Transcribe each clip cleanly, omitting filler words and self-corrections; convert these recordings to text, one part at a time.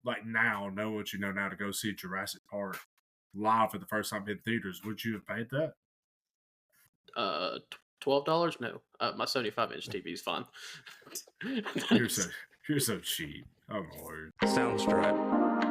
like now, know what you know now to go see Jurassic Park live for the first time in theaters, would you have paid that? $12? No. My 75-inch TV is fine. You're so cheap. Oh my word. Soundstripe.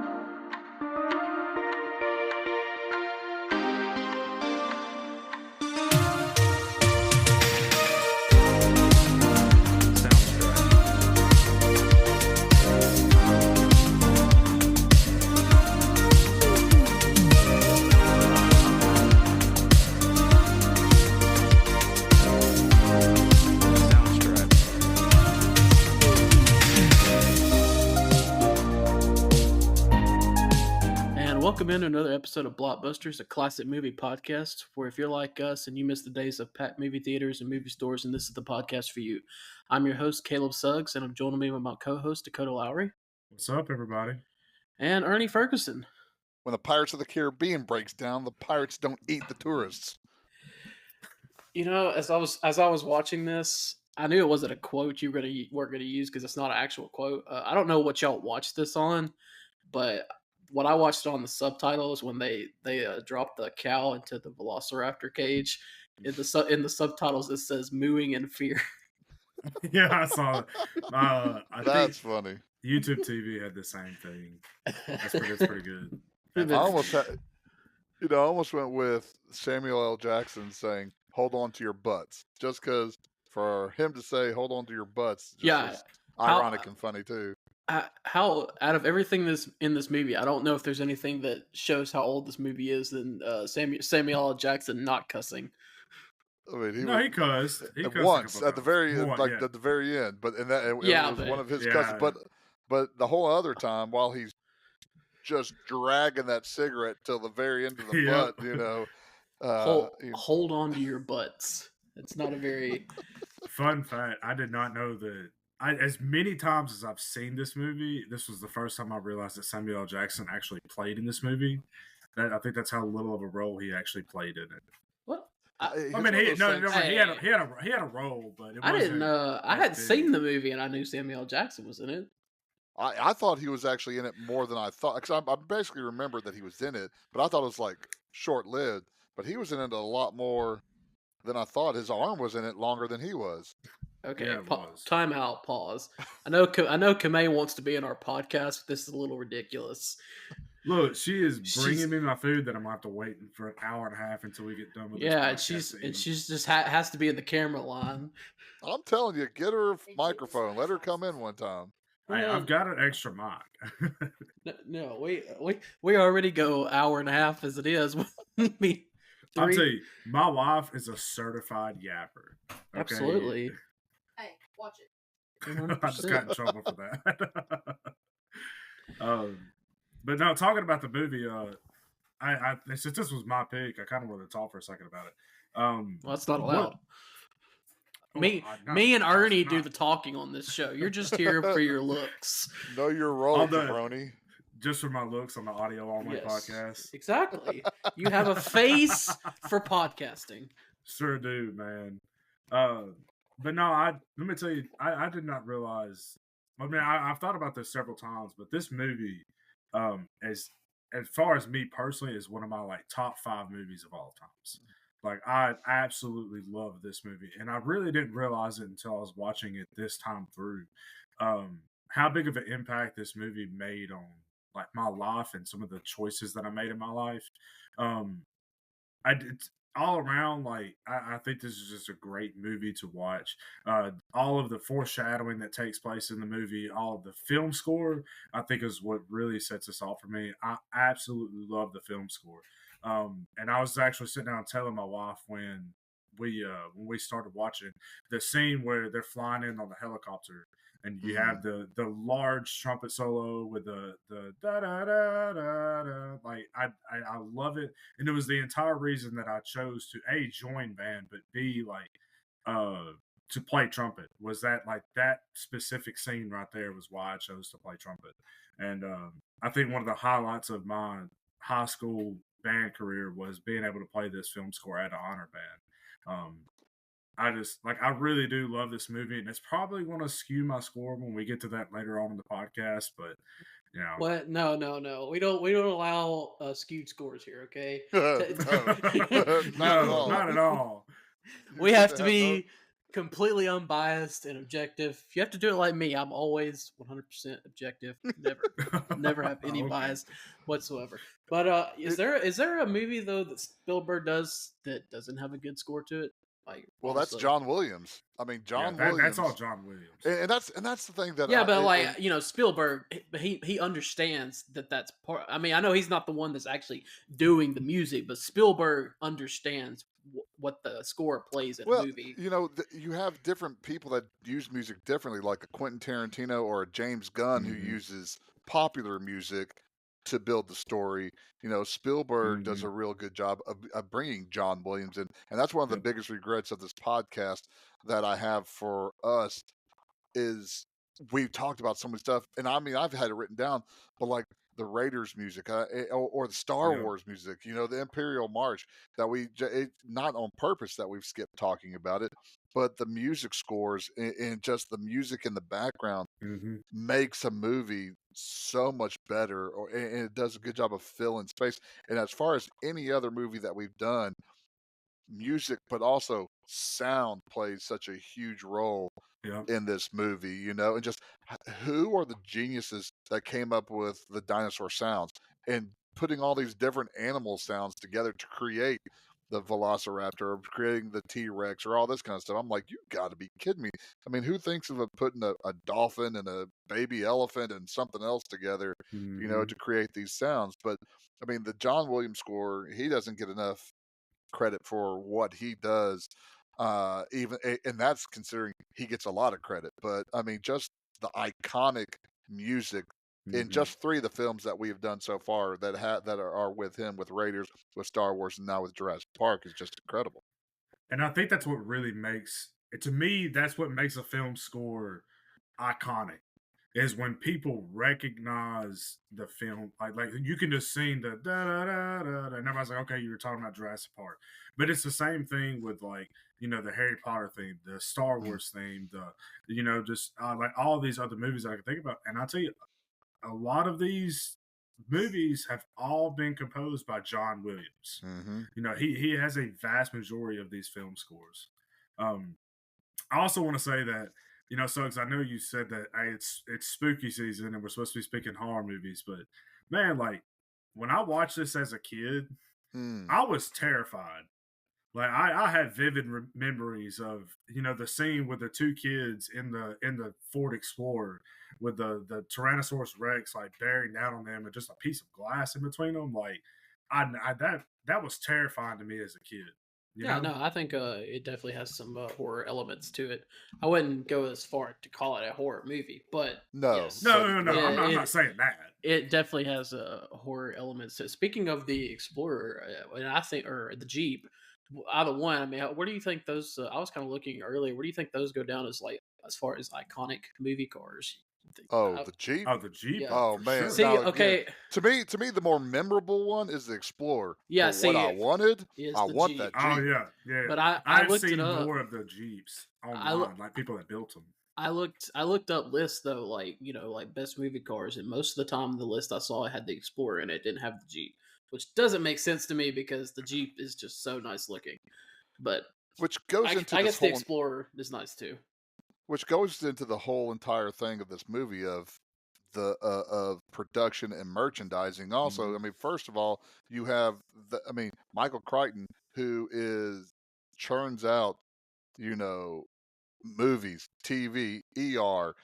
Welcome into another episode of Blockbusters, a classic movie podcast, where if you're like us and you miss the days of packed movie theaters and movie stores, and this is the podcast for you. I'm your host, Caleb Suggs, and I'm joining me with my co-host, Dakota Lowry. What's up, everybody? And Ernie Ferguson. When the Pirates of the Caribbean breaks down, the pirates don't eat the tourists. You know, as I was watching this, I knew it wasn't a quote you weren't going to use because it's not an actual quote. I don't know what y'all watched this on, but what I watched on the subtitles when they dropped the cow into the velociraptor cage, in the subtitles it says "mooing in fear." Yeah, I saw it. That's funny. YouTube TV had the same thing. That's pretty good. I almost went with Samuel L. Jackson saying, "Hold on to your butts," just because for him to say "hold on to your butts," was ironic and funny too. How out of everything in this movie, I don't know if there's anything that shows how old this movie is than Samuel L. Jackson not cussing. I mean, he cussed. He cussed once at the very at the very end, but it was one of his cusses. But the whole other time, while he's just dragging that cigarette till the very end of the butt, you know. Hold on to your butts. It's not a very fun fact. I did not know that. As many times as I've seen this movie, this was the first time I realized that Samuel L. Jackson actually played in this movie. I think that's how little of a role he actually played in it. What? He had a role, but I didn't know. I had seen the movie and I knew Samuel L. Jackson was in it. I thought he was actually in it more than I thought, because I basically remembered that he was in it, but I thought it was like short-lived. But he was in it a lot more than I thought. His arm was in it longer than he was. Okay, yeah, time out, pause. I know Kamei wants to be in our podcast, but this is a little ridiculous. Look, she is bringing me my food that I'm going to have to wait for an hour and a half until we get done with this podcast. And she's just has to be in the camera line. I'm telling you, get her a microphone. Let her come in one time. Hey, I've got an extra mic. No, we already go hour and a half as it is. I'll tell you, my wife is a certified yapper. Okay? Absolutely. Hey, watch it. I just got in trouble for that. But no, talking about the movie, since this was my pick, I kind of wanted to talk for a second about it. Well, that's not allowed. Me and Ernie do the talking on this show. You're just here for your looks. Know your role, jabroni. Just for my looks on the audio only podcast. Exactly. You have a face for podcasting. Sure do, man. But no, let me tell you, I did not realize. I mean, I've thought about this several times, but this movie, as far as me personally, is one of my top 5 movies of all times. Like, I absolutely love this movie, and I really didn't realize it until I was watching it this time through. How big of an impact this movie made on my life and some of the choices that I made in my life. I did. All around, I think this is just a great movie to watch. All of the foreshadowing that takes place in the movie, all of the film score, I think is what really sets us off for me. I absolutely love the film score. And I was actually sitting down telling my wife when we started watching the scene where they're flying in on the helicopter. And you have the large trumpet solo with the da da da da da. I love it, and it was the entire reason that I chose to A, join band, but B, to play trumpet. Was that that specific scene right there was why I chose to play trumpet. And I think one of the highlights of my high school band career was being able to play this film score at an honor band. I really do love this movie, and it's probably going to skew my score when we get to that later on in the podcast, but You know. What? No. We don't allow skewed scores here. Okay. No, not at all. We have to be completely unbiased and objective. If you have to do it like me, I'm always 100% objective. Never have any bias whatsoever. But is there a movie though that Spielberg does that doesn't have a good score to it? Like, well, honestly. That's John Williams. I mean, Williams. That's all John Williams. And that's the thing that. But Spielberg, he understands that's part. I mean, I know he's not the one that's actually doing the music, but Spielberg understands what the score plays in a movie. You have different people that use music differently, like a Quentin Tarantino or a James Gunn who uses popular music to build the story. Spielberg does a real good job of bringing John Williams in, and that's one of the biggest regrets of this podcast that I have for us is we've talked about so much stuff, and I mean I've had it written down, but like the Raiders music or the Star Wars music, the Imperial March that not on purpose that we've skipped talking about it, but the music scores and just the music in the background makes a movie so much better, and it does a good job of filling space. And as far as any other movie that we've done, music, but also sound plays such a huge role in this movie, and just who are the geniuses that came up with the dinosaur sounds and putting all these different animal sounds together to create the Velociraptor or creating the T-Rex or all this kind of stuff. I'm like, you got to be kidding me. I mean, who thinks of putting a dolphin and a baby elephant and something else together, to create these sounds? But I mean, the John Williams score, he doesn't get enough credit for what he does, and that's considering he gets a lot of credit. But I mean, just the iconic music in just 3 of the films that we have done so far that are with him, with Raiders, with Star Wars, and now with Jurassic Park is just incredible. And I think that's what really makes to me. That's what makes a film score iconic. Is when people recognize the film, like you can just sing the da da da da, and everybody's like, okay, you were talking about Jurassic Park, but it's the same thing with like the Harry Potter theme, the Star Wars theme, the just like all these other movies that I can think about. And I tell you, a lot of these movies have all been composed by John Williams. He has a vast majority of these film scores. I also want to say that. Suggs, I know you said that it's spooky season and we're supposed to be speaking horror movies, but man, like when I watched this as a kid, I was terrified. Like I had vivid memories of the scene with the 2 kids in the Ford Explorer with the Tyrannosaurus Rex like bearing down on them and just a piece of glass in between them. Like that was terrifying to me as a kid. No, I think it definitely has some horror elements to it. I wouldn't go as far to call it a horror movie, but no. I'm not saying that. It definitely has horror elements. So speaking of the Explorer, and I think, or the Jeep, either one. I mean, where do you think those? I was kind of looking earlier. Where do you think those go down as far as iconic movie cars? The Jeep. Oh, the Jeep. Yeah. Oh man. See, okay. To me, the more memorable one is the Explorer. Yeah. But what I wanted, I want Jeep. that Jeep. Oh yeah. But I've looked seen it up. more of the Jeeps online, like people that built them. I looked up lists though, like like best movie cars, and most of the time the list I saw had the Explorer and it didn't have the Jeep, which doesn't make sense to me because the Jeep is just so nice looking. But which goes into I guess the Explorer is nice too. Which goes into the whole entire thing of this movie of the of production and merchandising. Also, I mean, first of all, you have Michael Crichton, who churns out, movies, TV, ER.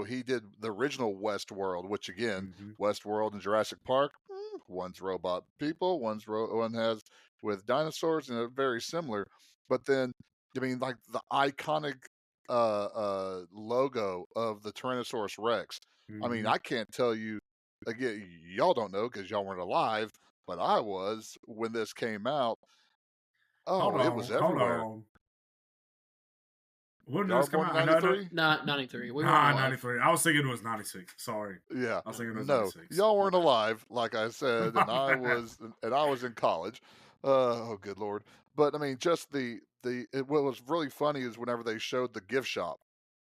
He did the original Westworld, which again, Westworld and Jurassic Park, one's robot people, one has with dinosaurs, and they're very similar. But then, I mean, like the iconic logo of the Tyrannosaurus Rex. I mean, I can't tell you, again, y'all don't know because y'all weren't alive, but I was when this came out. Oh, it was everywhere. When did this come out? 93? 93. We were 93. I was thinking it was 96. Sorry. Yeah. I was thinking it was 96. Y'all weren't alive, like I said, and I was in college. Oh, good Lord. But I mean, just what was really funny is whenever they showed the gift shop,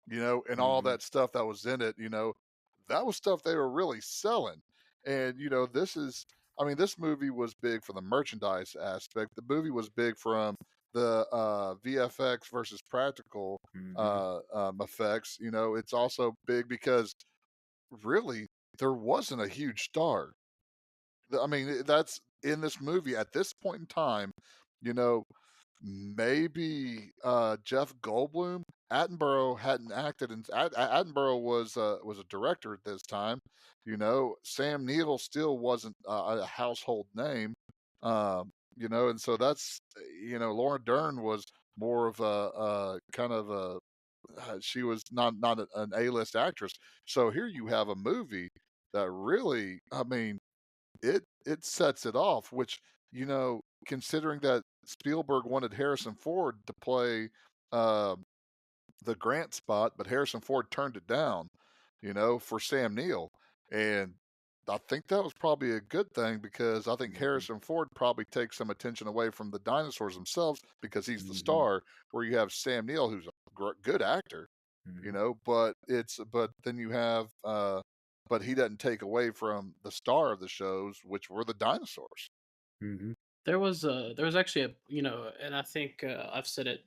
and all that stuff that was in it, that was stuff they were really selling. And this movie was big for the merchandise aspect. The movie was big from the VFX versus practical effects. It's also big because really there wasn't a huge star. I mean, that's in this movie at this point in time. You know, maybe Jeff Goldblum. Attenborough hadn't acted, and Attenborough was a director at this time. Sam Neill still wasn't a household name. And so that's Laura Dern was more of a kind of a she was not an A-list actress. So here you have a movie that really, I mean, it sets it off, which considering that Spielberg wanted Harrison Ford to play uh, the Grant spot, but Harrison Ford turned it down, for Sam Neill, and I think that was probably a good thing because I think Harrison Ford probably takes some attention away from the dinosaurs themselves because he's the star, where you have Sam Neill, who's a good actor, but then you have but he doesn't take away from the star of the shows, which were the dinosaurs. There was actually and I think I said it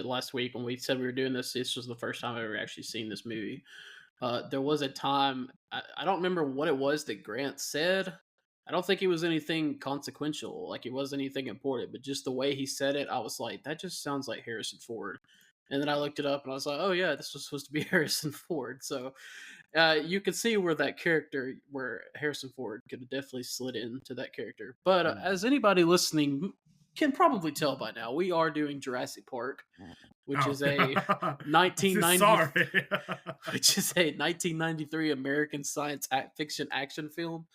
last week when we said we were doing this. This was the first time I've ever actually seen this movie. There was a time I don't remember what it was that Grant said. I don't think it was anything consequential, like it wasn't anything important, but just the way he said it, I was like, that just sounds like Harrison Ford. And then I looked it up and I was like, oh yeah, this was supposed to be Harrison Ford. So you could see where Harrison Ford could have definitely slid into that character. But as anybody listening can probably tell by now, we are doing Jurassic Park, which is a 1993 American science fiction action film,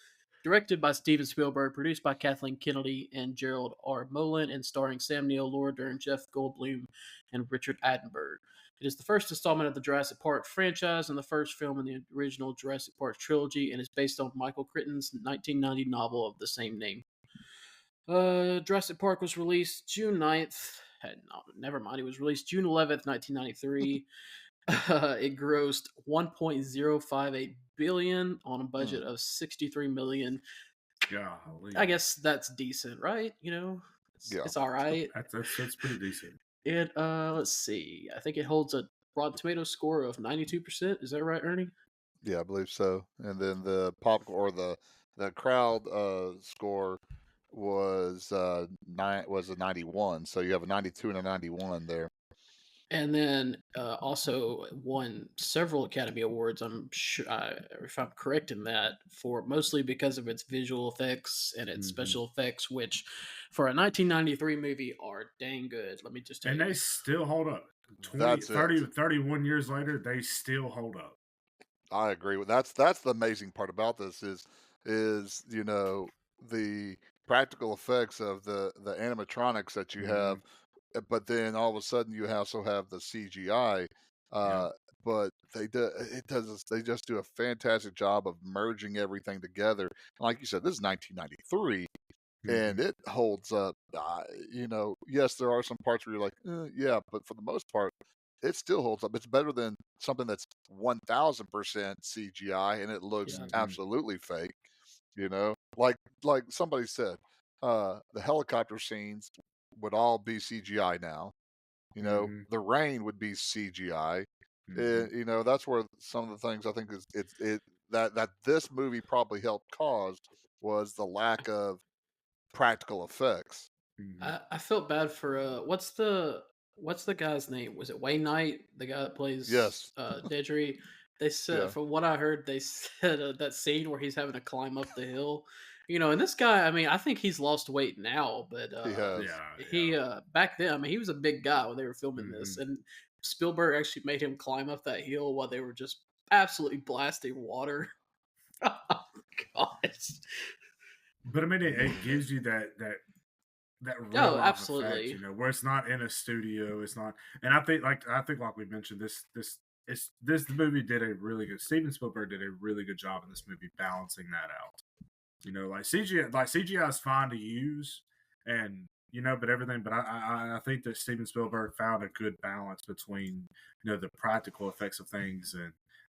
directed by Steven Spielberg, produced by Kathleen Kennedy and Gerald R. Molan, and starring Sam Neill, Laura Dern, Jeff Goldblum, and Richard Attenborough. It is the first installment of the Jurassic Park franchise and the first film in the original Jurassic Park trilogy, and is based on Michael Crichton's 1990 novel of the same name. Jurassic Park was released June 9th. Never mind. It was released June 11th, 1993. It grossed $1.058 billion on a budget of $63 million. Golly. I guess that's decent, right? It's all right. That's pretty decent. It let's see. I think it holds a Rotten Tomatoes score of 92%. Is that right, Ernie? Yeah, I believe so. And then the the crowd score was a 91. So you have a 92 and a 91 there. And then also won several Academy Awards. I'm sure, if I'm correct in that, for mostly because of its visual effects and its special effects, which for a 1993 movie are dang good. Let me just tell you. And they still hold up. 31 years later, they still hold up. I agree with that's the amazing part about this is the practical effects of the animatronics that you have, but then all of a sudden you also have the CGI. But they just do a fantastic job of merging everything together. Like you said, this is 1993, and it holds up. Yes, there are some parts where you're like, yeah, but for the most part, it still holds up. It's better than something that's 1000% CGI and it looks absolutely fake. Like somebody said, the helicopter scenes would all be CGI now. The rain would be CGI. That's where some of the things I think that this movie probably helped cause was the lack of practical effects. I felt bad for what's the guy's name? Was it Wayne Knight, the guy that plays Dedry? They said, from what I heard, they said that scene where he's having to climb up the hill. And this guy, I mean, I think he's lost weight now, but he back then, I mean, he was a big guy when they were filming this, and Spielberg actually made him climb up that hill while they were just absolutely blasting water. Oh, gosh. But I mean, it gives you that real absolutely effect, where it's not in a studio, it's not. And I think like we mentioned, this movie did a really good. Steven Spielberg did a really good job in this movie balancing that out. Like CGI is fine to use, and but everything. But I think that Steven Spielberg found a good balance between the practical effects of things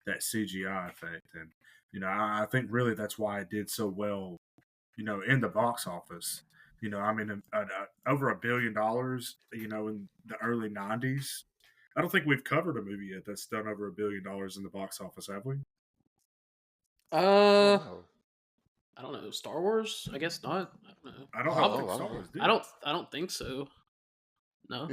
that CGI effect. And I think really that's why it did so well, in the box office. I mean, over $1 billion, in the early '90s. I don't think we've covered a movie yet that's done over $1 billion in the box office, have we? I don't know. Star Wars? I guess not. I don't know. I don't think Star Wars did. I don't think so. No.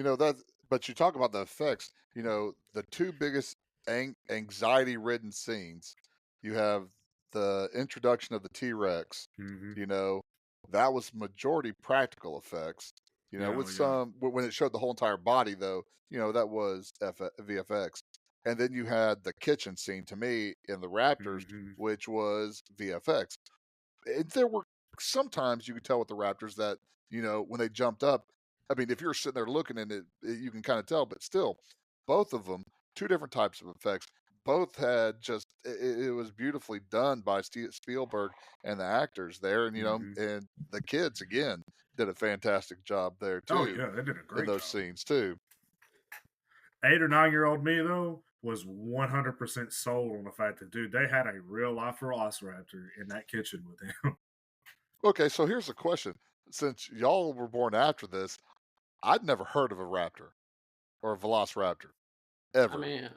But you talk about the effects. The two biggest anxiety-ridden scenes. You have the introduction of the T-Rex. Mm-hmm. That was majority practical effects. With some when it showed the whole entire body, though, that was VFX. And then you had the kitchen scene to me in the Raptors, which was VFX. There were sometimes you could tell with the Raptors that when they jumped up. I mean, if you're sitting there looking at it, you can kind of tell. But still, both of them, two different types of effects. Both had it was beautifully done by Spielberg and the actors there, and and the kids again did a fantastic job there too. Oh yeah, they did a great in those job. Scenes too. 8 or 9-year-old me though was 100% sold on the fact that, dude, they had a real life velociraptor in that kitchen with them. Okay, so here's the question: since y'all were born after this, I'd never heard of a raptor or a velociraptor ever. I mean,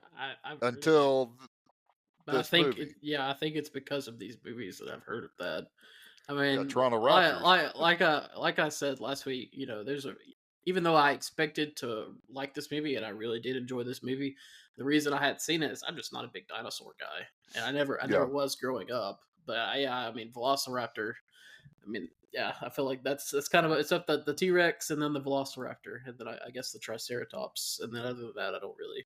until but I think I think it's because of these movies that I've heard of that. I mean, Toronto Raptors. Like I said last week, even though I expected to like this movie and I really did enjoy this movie, the reason I hadn't seen it is I'm just not a big dinosaur guy, and I never was growing up. But I mean, Velociraptor. I mean, yeah, I feel like that's kind of it's up the T-Rex and then the Velociraptor, and then I guess the Triceratops, and then other than that, I don't really.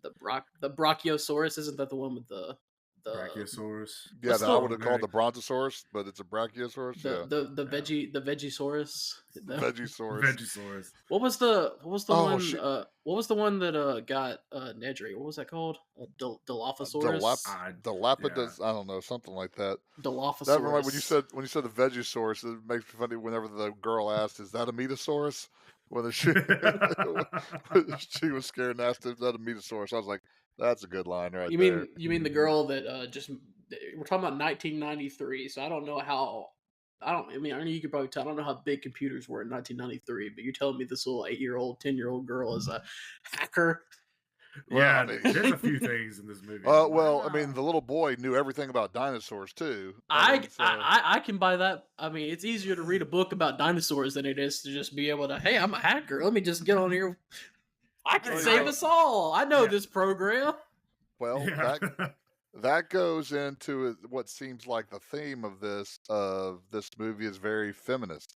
The Brachiosaurus, isn't that the one with the Brachiosaurus? Yeah, that I would have called the Brontosaurus, but it's a Brachiosaurus. The Vegisaurus. Vegisaurus. What was the one? What was the one that got Nedry? What was that called? Dilophosaurus. Dilapidus. I don't know, something like that. Dilophosaurus. That remember when you said the Vegisaurus, it makes me funny whenever the girl asked, "Is that a Metasaurus?" Whether she was scared and asked, "Is that a Metasaurus?" I was like, "That's a good line, right there." You mean the girl that just we're talking about 1993? So I don't know how. I know you could probably tell. I don't know how big computers were in 1993, but you're telling me this little 8-year-old, 10-year-old girl is a hacker. Yeah, there's a few things in this movie. I mean, the little boy knew everything about dinosaurs too. I can buy that. I mean, it's easier to read a book about dinosaurs than it is to just be able to. Hey, I'm a hacker. Let me just get on here. I can save us all. I know this program. Well, that goes into what seems like the theme of this movie is very feminist.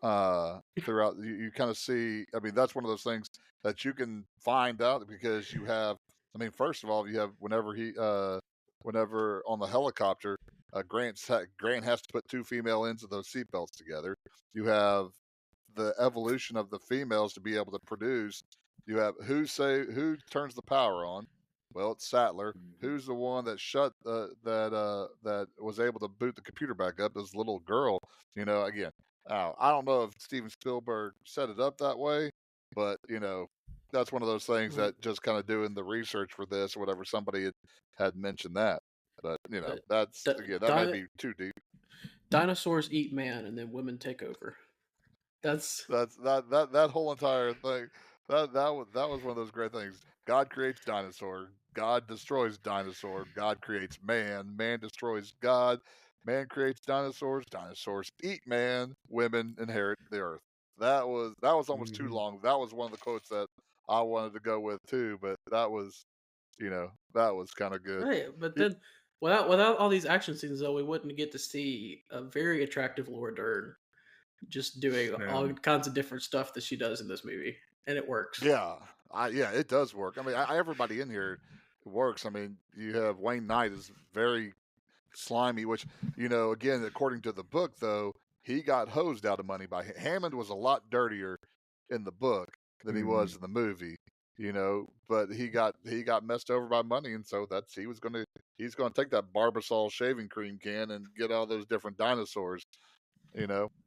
Throughout, you kind of see. I mean, that's one of those things that you can find out because you have. I mean, first of all, you have whenever on the helicopter, Grant has to put two female ends of those seatbelts together. You have the evolution of the females to be able to produce. You have who turns the power on. Well, it's Sattler. Who's the one that that was able to boot the computer back up? This little girl. Again, I don't know if Steven Spielberg set it up that way, but that's one of those things that just kind of doing the research for this or whatever, somebody had mentioned that. But that might be too deep. Dinosaurs eat man, and then women take over. That whole entire thing. That was one of those great things. God creates dinosaur. God destroys dinosaur. God creates man. Man destroys God. Man creates dinosaurs. Dinosaurs eat man. Women inherit the earth. That was almost too long. That was one of the quotes that I wanted to go with too. But that was kind of good. Right, but then without all these action scenes, though, we wouldn't get to see a very attractive Laura Dern just doing all kinds of different stuff that she does in this movie, and it works. Yeah, it does work. I mean, everybody in here works. I mean, you have Wayne Knight is very slimy, which again, according to the book, though, he got hosed out of money by Hammond. Was a lot dirtier in the book than he was in the movie. But he got messed over by money, and so he's going to take that Barbasol shaving cream can and get all those different dinosaurs.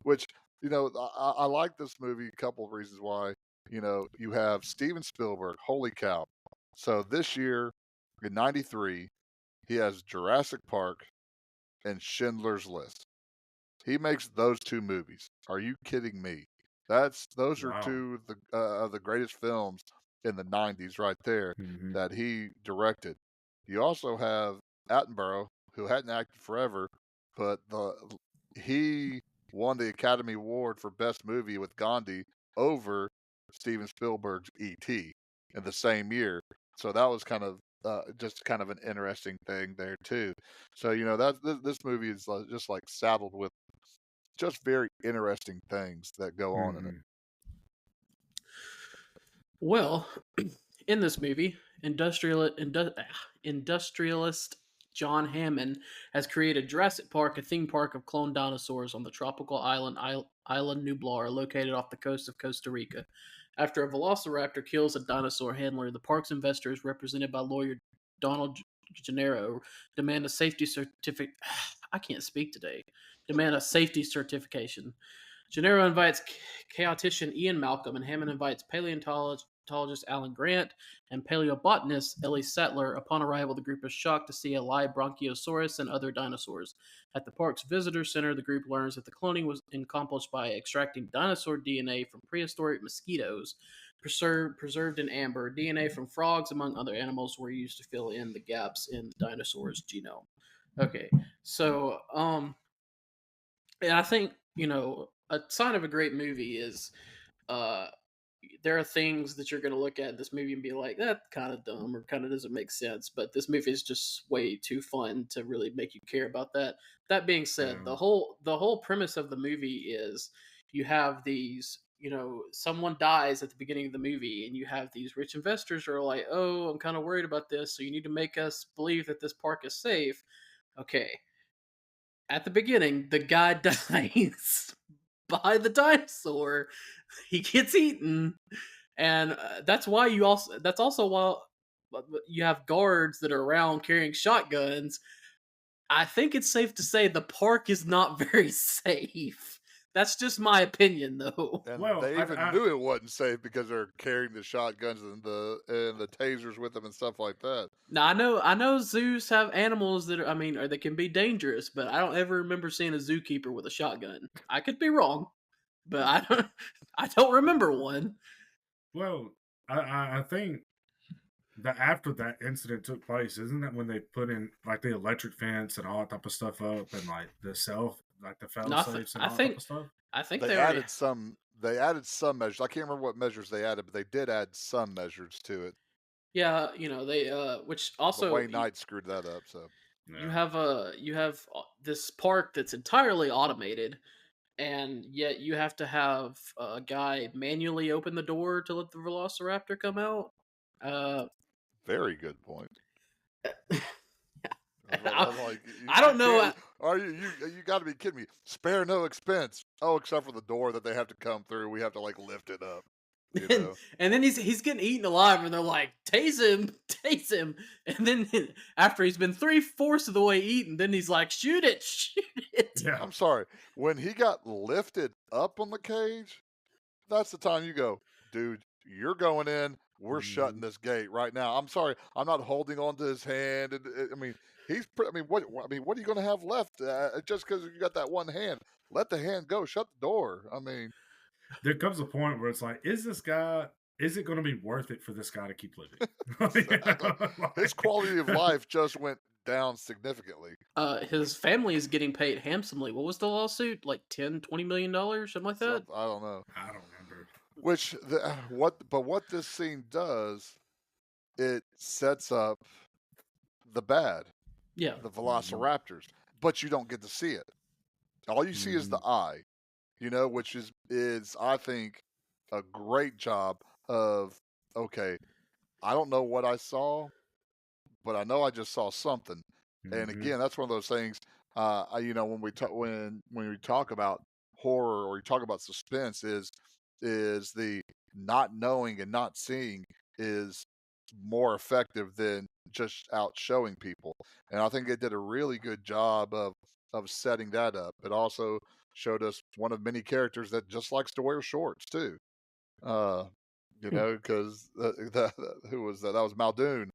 Which I like this movie. A couple of reasons why. You have Steven Spielberg. Holy cow! So this year, In 93, he has Jurassic Park and Schindler's List. He makes those 2 movies. Are you kidding me? Those are 2 of the greatest films in the 90s right there that he directed. You also have Attenborough, who hadn't acted forever, but he won the Academy Award for Best Movie with Gandhi over Steven Spielberg's E.T. in the same year. So that was kind of just kind of an interesting thing there too. So this movie is just like saddled with just very interesting things that go on in it. Well, in this movie, industrialist John Hammond has created Jurassic Park, a theme park of cloned dinosaurs on the tropical island Nublar, located off the coast of Costa Rica. After a velociraptor kills a dinosaur handler, the park's investors, represented by lawyer Donald Gennaro, demand a safety certificate. I can't speak today. Demand a safety certification. Gennaro invites chaotician Ian Malcolm, and Hammond invites paleontologist Alan Grant and paleobotanist Ellie Sattler. Upon arrival, the group is shocked to see a live Bronchiosaurus and other dinosaurs. At the park's visitor center, the group learns that the cloning was accomplished by extracting dinosaur DNA from prehistoric mosquitoes, preserved in amber. DNA from frogs, among other animals, were used to fill in the gaps in the dinosaur's genome. Okay, so and I think a sign of a great movie is there are things that you're going to look at this movie and be like, that's kind of dumb or kind of doesn't make sense, but this movie is just way too fun to really make you care about that. That being said, the whole premise of the movie is you have these, someone dies at the beginning of the movie, and you have these rich investors who are like, oh, I'm kind of worried about this, so you need to make us believe that this park is safe. Okay. At the beginning, the guy dies by the dinosaur. He gets eaten, and that's why that's also why you have guards that are around carrying shotguns. I think it's safe to say the park is not very safe. That's just my opinion, though. And they even knew it wasn't safe because they're carrying the shotguns and the tasers with them and stuff like that. Now I know zoos have animals that or they can be dangerous, but I don't ever remember seeing a zookeeper with a shotgun. I could be wrong, but I don't remember one. Well, I think that after that incident took place, isn't that when they put in like the electric fence and all that type of stuff up, and like the fail-safes and all that type of stuff? I think they added some. They added some measures. I can't remember what measures they added, but they did add some measures to it. Yeah, they which also Wayne Knight screwed that up. So you have this park that's entirely automated, and yet you have to have a guy manually open the door to let the velociraptor come out. Very good point. I don't know. Are you got to be kidding me? Spare no expense. Oh, except for the door that they have to come through. We have to lift it up. And then he's getting eaten alive, and they're like, tase him. And then after he's been 3/4 of the way eaten, then he's like, shoot it. Yeah. I'm sorry. When he got lifted up on the cage, that's the time you go, dude, you're going in. We're shutting this gate right now. I'm sorry. I'm not holding on to his hand. What are you going to have left just because you got that one hand? Let the hand go. Shut the door. There comes a point where it's like, is it going to be worth it for this guy to keep living? His quality of life just went down significantly. His family is getting paid handsomely. What was the lawsuit? Like $10-20 million, something like that? I don't know. I don't remember. What this scene does, it sets up the bad. Yeah. The velociraptors. But you don't get to see it. All you see is the eye. Which is I think a great job of, okay, I don't know what I saw, but I know I just saw something. And again, that's one of those things. When we talk about horror or you talk about suspense, is the not knowing and not seeing is more effective than just out showing people. And I think it did a really good job of setting that up. It also showed us one of many characters that just likes to wear shorts too. Because who was that? That was Muldoon.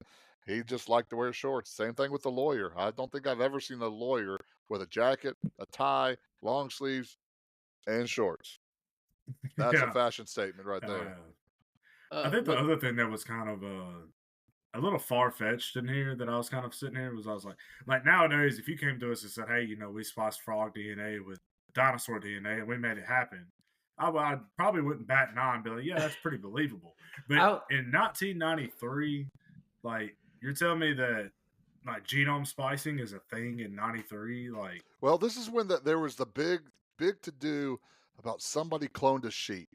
He just liked to wear shorts. Same thing with the lawyer. I don't think I've ever seen a lawyer with a jacket, a tie, long sleeves, and shorts. That's a fashion statement right there. I think the other thing that was kind of a little far-fetched in here that I was kind of sitting here was I was like nowadays, if you came to us and said, hey, we spliced frog DNA with dinosaur DNA and we made it happen, I probably wouldn't bat an eye and be like, yeah, that's pretty believable. But in 1993, like, you're telling me that like genome splicing is a thing in 93? Like, well, this is when there was the big to do about somebody cloned a sheep,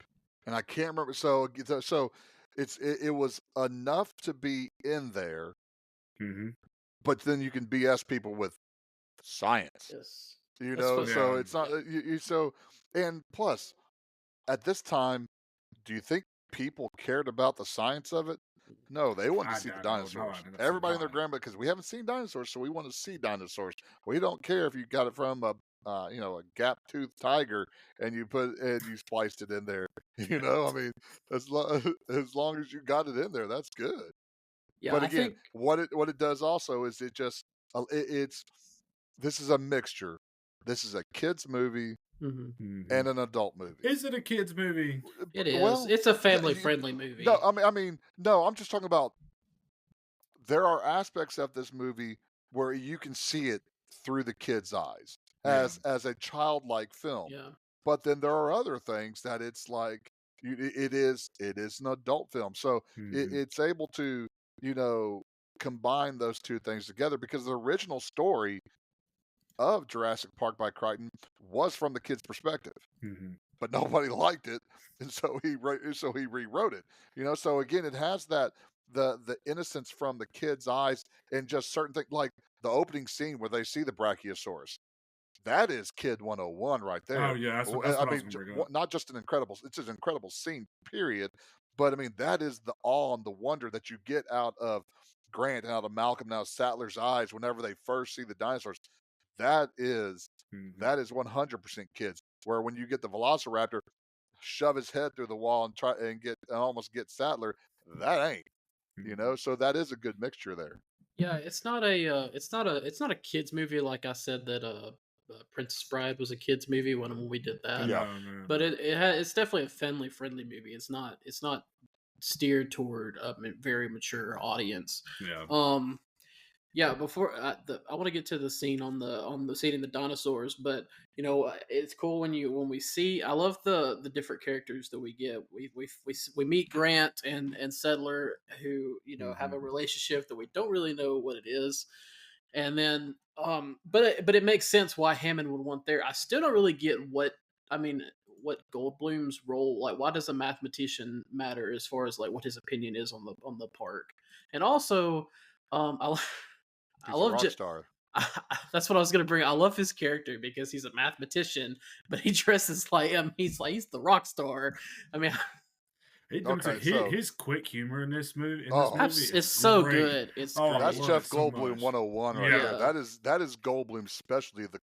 and I can't remember. So it was enough to be in there, but then you can BS people with science. Yes. So it's not and plus at this time, do you think people cared about the science of it? No, they want to see the dinosaurs. Everybody and their grandma, because we haven't seen dinosaurs, so we want to see dinosaurs. We don't care if you got it from a gap-toothed tiger and you spliced it in there. I mean, as long as you got it in there, that's good. Yeah, but again, what it does also is this is a mixture. This is a kids movie and an adult movie. Is it a kids movie? It is. Well, it's a family-friendly movie. No, I mean, no. I'm just talking about. There are aspects of this movie where you can see it through the kid's eyes as a childlike film. Yeah. But then there are other things that it's like it is an adult film, so it's able to combine those two things together because the original story of Jurassic Park by Crichton was from the kid's perspective, but nobody liked it, and so he rewrote it. So again, it has that the innocence from the kid's eyes and just certain things like the opening scene where they see the Brachiosaurus. That is Kid 101 right there. Oh yeah, that's what I mean, not just it's an incredible scene, period. But I mean, that is the awe and the wonder that you get out of Grant and out of Malcolm and out of Sattler's eyes whenever they first see the dinosaurs. That is 100% kids. Where when you get the Velociraptor shove his head through the wall and try and almost get Sattler, that ain't. So that is a good mixture there. Yeah, it's not a kids movie like I said that Princess Bride was a kids movie when we did that. Yeah, but it's definitely a family friendly movie. It's not steered toward a very mature audience. Yeah. Yeah. Before I want to get to the scene on the scene in the dinosaurs, but it's cool when we see. I love the different characters that we get. We meet Grant and Settler who have a relationship that we don't really know what it is, and then but it makes sense why Hammond would want there. I still don't really get what Goldblum's role, like why does a mathematician matter as far as like what his opinion is on the park. And also I love rock star. That's what I was gonna bring. I love his character because he's a mathematician, but he dresses like him. He's the rock star. I mean, his quick humor in this movie. It's so good. It's that's Jeff Goldblum 101 right there. That is Goldblum's specialty. The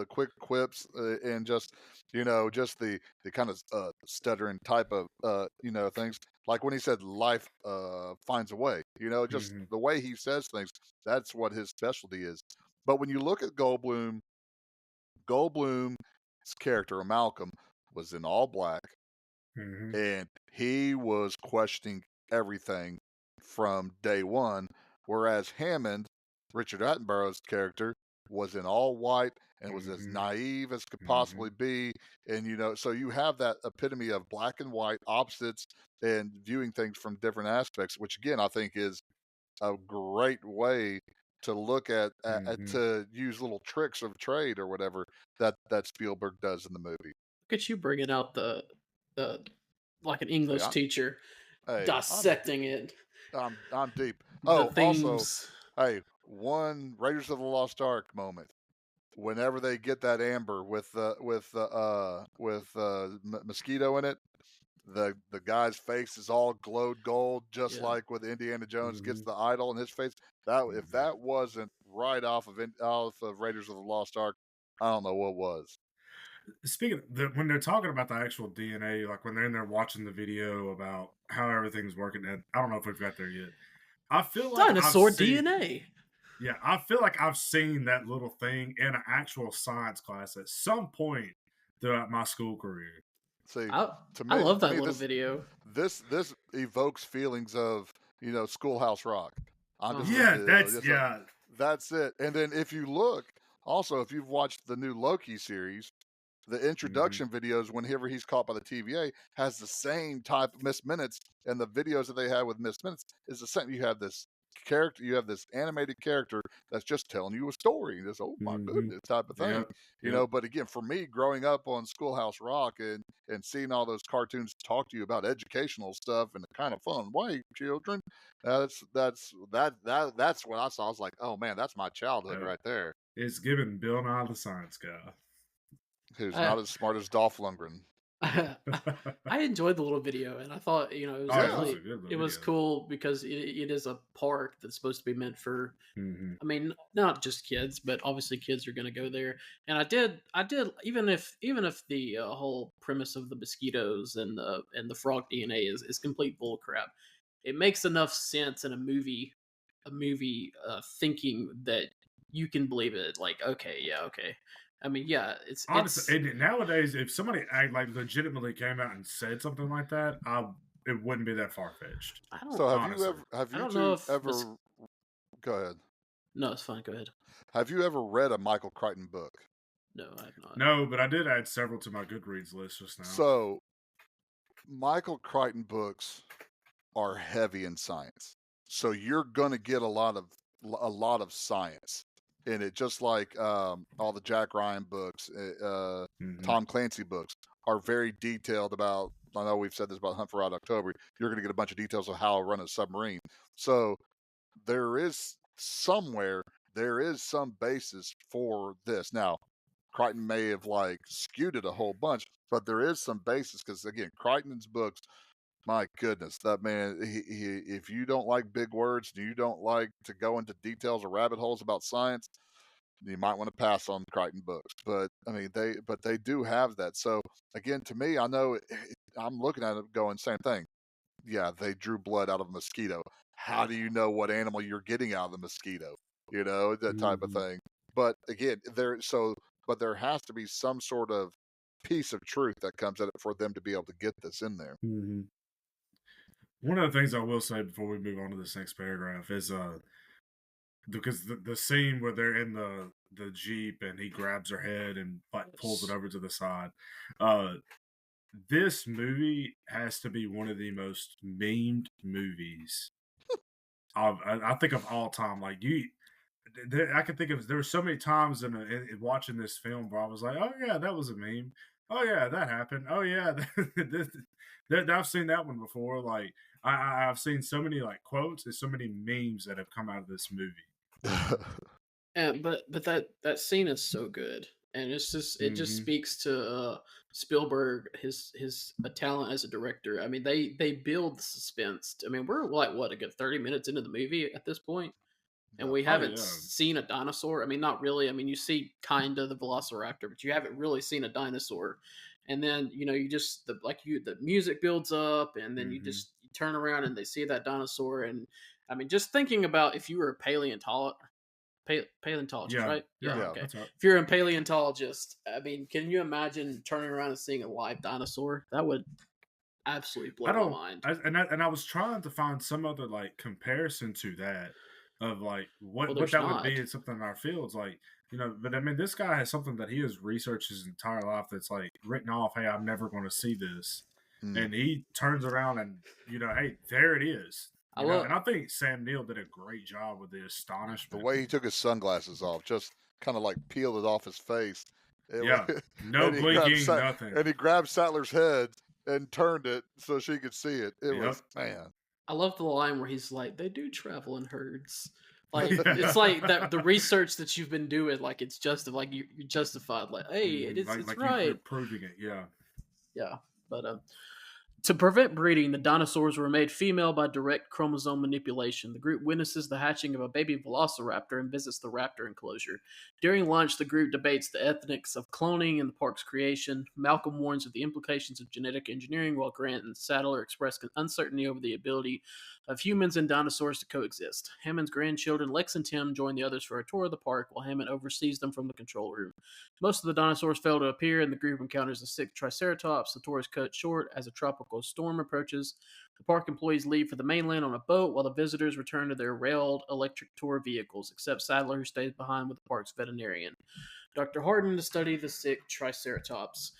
quick quips and just the kind of stuttering type of things, like when he said life finds a way, just the way he says things, that's what his specialty is. But when you look at Goldblum's character Malcolm was in all black, and he was questioning everything from day one, whereas Hammond, Richard Attenborough's character, was in all white and was as naive as could possibly be. And, so you have that epitome of black and white opposites and viewing things from different aspects, which again, I think is a great way to look at to use little tricks of trade or whatever that Spielberg does in the movie. Look at you bringing out the like an English teacher dissecting it. I'm deep. Also, one Raiders of the Lost Ark moment. Whenever they get that amber with mosquito in it, the guy's face is all glowed gold, just like with Indiana Jones gets the idol in his face. If that wasn't right off of Raiders of the Lost Ark, I don't know what was. Speaking of when they're talking about the actual DNA, like when they're in there watching the video about how everything's working, and I don't know if we've got there yet, I feel like dinosaur DNA. Yeah, I feel like I've seen that little thing in an actual science class at some point throughout my school career. See, I love that little video. This evokes feelings of Schoolhouse Rock. That's it. And then if you look, also if you've watched the new Loki series, the introduction videos whenever he's caught by the TVA has the same type of Miss Minutes, and the videos that they had with Miss Minutes is the same. You have this character, you have this animated character that's just telling you a story, this oh my goodness type of thing. You know, but again, for me growing up on Schoolhouse Rock and seeing all those cartoons talk to you about educational stuff in a kind of fun way, children, that's what I saw. I was like, oh man, that's my childhood right there. It's giving Bill Nye the Science Guy. Who's not as smart as Dolph Lundgren. I enjoyed the little video, and I thought, it was cool because it is a park that's supposed to be meant for, I mean, not just kids, but obviously kids are going to go there. And I did, even if the whole premise of the mosquitoes and the frog DNA is complete bullcrap, it makes enough sense in a movie thinking that you can believe it. Like, okay. I mean, yeah, it's honestly. And nowadays, if somebody legitimately came out and said something like that, it wouldn't be that far fetched. So have you ever? Go ahead. No, it's fine. Go ahead. Have you ever read a Michael Crichton book? No, I have not. No, but I did add several to my Goodreads list just now. So, Michael Crichton books are heavy in science, so you're going to get a lot of science in it, just like all the Jack Ryan books, Tom Clancy books are very detailed about. I know we've said this about Hunt for Red October. You're going to get a bunch of details of how to run a submarine. So there is some basis for this. Now, Crichton may have skewed it a whole bunch, but there is some basis because again, Crichton's books. My goodness, that man, if you don't like big words, you don't like to go into details or rabbit holes about science, you might want to pass on Crichton books. But I mean, they do have that. So again, to me, I know I'm looking at it going, same thing. Yeah, they drew blood out of a mosquito. How do you know what animal you're getting out of the mosquito? That type of thing. But again, there has to be some sort of piece of truth that comes at it for them to be able to get this in there. One of the things I will say before we move on to this next paragraph is because the scene where they're in the Jeep and he grabs her head and pulls it over to the side. This movie has to be one of the most memed movies I think of all time. Like I can think of there were so many times in watching this film where I was like, oh yeah, that was a meme. Oh yeah, that happened. Oh yeah, I've seen that one before. Like I've seen so many quotes and so many memes that have come out of this movie. But that scene is so good, and it just speaks to Spielberg, his talent as a director. I mean, they build suspense. I mean, we're a good 30 minutes into the movie at this point, and we haven't seen a dinosaur. I mean, not really. I mean, you see kind of the Velociraptor, but you haven't really seen a dinosaur. And then you just the music builds up, and then you turn around and they see that dinosaur. And I mean, just thinking about if you were a paleontologist, right? Yeah. Okay. That's right. If you're a paleontologist, I mean, can you imagine turning around and seeing a live dinosaur? That would absolutely blow my mind. And I was trying to find some other comparison to that of what that would be in something in our fields, but I mean, this guy has something that he has researched his entire life that's written off. Hey, I'm never going to see this, and he turns around and hey, there it is. And I think Sam Neill did a great job with the astonishment. The way he took his sunglasses off, just kind of peeled it off his face. No blinking, nothing. And he grabbed Sattler's head and turned it so she could see it. It was, man. I love the line where he's like, they do travel in herds. It's that the research that you've been doing, it's just you're justified. Hey, it's right. You're proving it, yeah. Yeah, but To prevent breeding, the dinosaurs were made female by direct chromosome manipulation. The group witnesses the hatching of a baby velociraptor and visits the raptor enclosure. During lunch, the group debates the ethics of cloning and the park's creation. Malcolm warns of the implications of genetic engineering, while Grant and Sadler express uncertainty over the ability of humans and dinosaurs to coexist. Hammond's grandchildren, Lex and Tim, join the others for a tour of the park, while Hammond oversees them from the control room. Most of the dinosaurs fail to appear, and the group encounters a sick Triceratops. The tour is cut short as a tropical storm approaches. The park employees leave for the mainland on a boat, while the visitors return to their railed electric tour vehicles, except Sadler, who stays behind with the park's veterinarian, Dr. Harden, to study the sick Triceratops.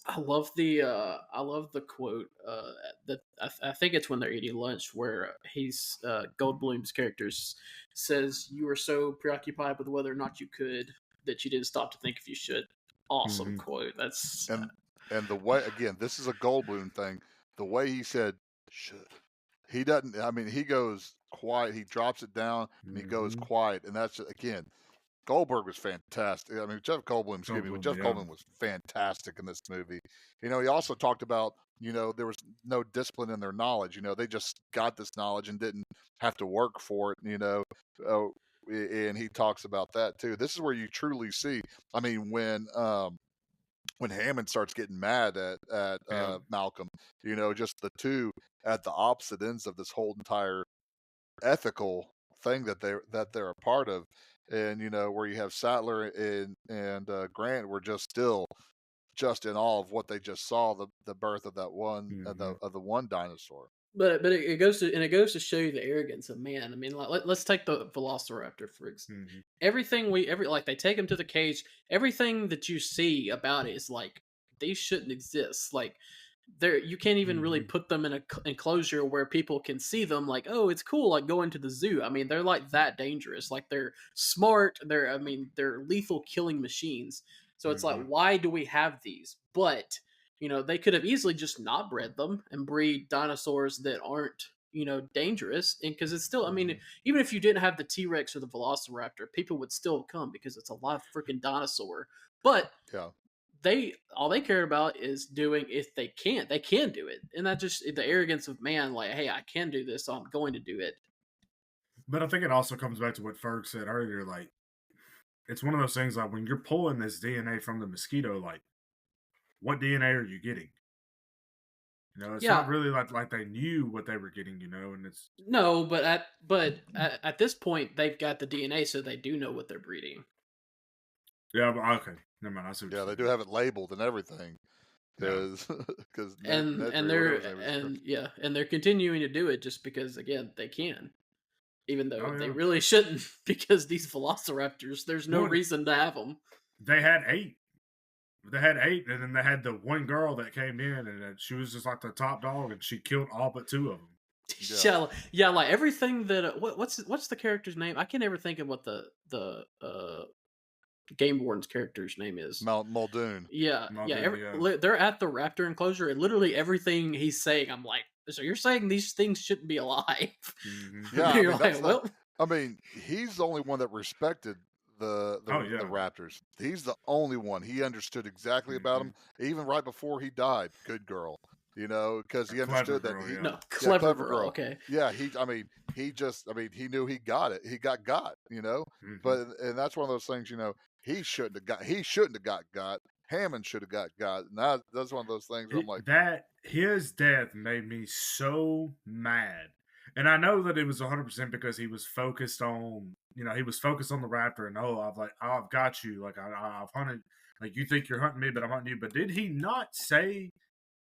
I love the quote that I think it's when they're eating lunch where he's Goldblum's character says, "You were so preoccupied with whether or not you could that you didn't stop to think if you should." Awesome quote. That's and the way, again, this is a Goldblum thing. The way he said should, he doesn't. I mean, he goes quiet. He drops it down and he goes quiet, and that's, again, Goldberg was fantastic. I mean, Jeff Goldblum was fantastic in this movie. He also talked about, there was no discipline in their knowledge. They just got this knowledge and didn't have to work for it, and he talks about that too. This is where you truly see, I mean, when Hammond starts getting mad at Malcolm, just the two at the opposite ends of this whole entire ethical thing that they're a part of. And where you have Sattler and Grant were just in awe of what they just saw, the birth of that one of the one dinosaur. But it goes to show you the arrogance of man. I mean, let's take the Velociraptor for example. Everything they take him to the cage. Everything that you see about it is like these shouldn't exist. Like you can't even really put them in an enclosure where people can see them. Like, oh, it's cool. Like going to the zoo. I mean, they're like that dangerous. Like they're smart. They're lethal killing machines. So it's like, why do we have these? But they could have easily just not bred them and breed dinosaurs that aren't, dangerous. And because it's still, I mean, even if you didn't have the T-Rex or the Velociraptor, people would still come because it's a live freaking dinosaur. But all they cared about is doing, if they can do it. And that just the arrogance of man, like, hey, I can do this, so I'm going to do it. But I think it also comes back to what Ferg said earlier. Like, it's one of those things, like when you're pulling this DNA from the mosquito, like, what DNA are you getting? It's not really like they knew what they were getting, and it's no. But at this point, they've got the DNA, so they do know what they're breeding. Yeah, but okay, never mind. I see. Yeah, they do have it labeled and everything, because they're continuing to do it just because, again, they can, even though they really shouldn't, because these Velociraptors, there's no reason to have them. They had 8. They had 8, and then they had the one girl that came in, and she was just like the top dog, and she killed all but 2 of them. Yeah, like everything that what's the character's name? I can't ever think of what the Game Warden's character's name is. Muldoon. Yeah, Muldoon, they're at the raptor enclosure, and literally everything he's saying, I'm like, so you're saying these things shouldn't be alive? Yeah, I mean, he's the only one that respected the raptors. He's the only one. He understood exactly about them, even right before he died. Good girl, because he understood that. Clever girl. Okay. Yeah, he knew he got it. He got, but and that's one of those things, he shouldn't have got. Hammond should have got. And that's one of those things where I'm like, that his death made me so mad. And I know that it was 100% because he was focused on, he was focused on the raptor, and I've got you. Like I've hunted, like you think you're hunting me, but I'm hunting you. But did he not say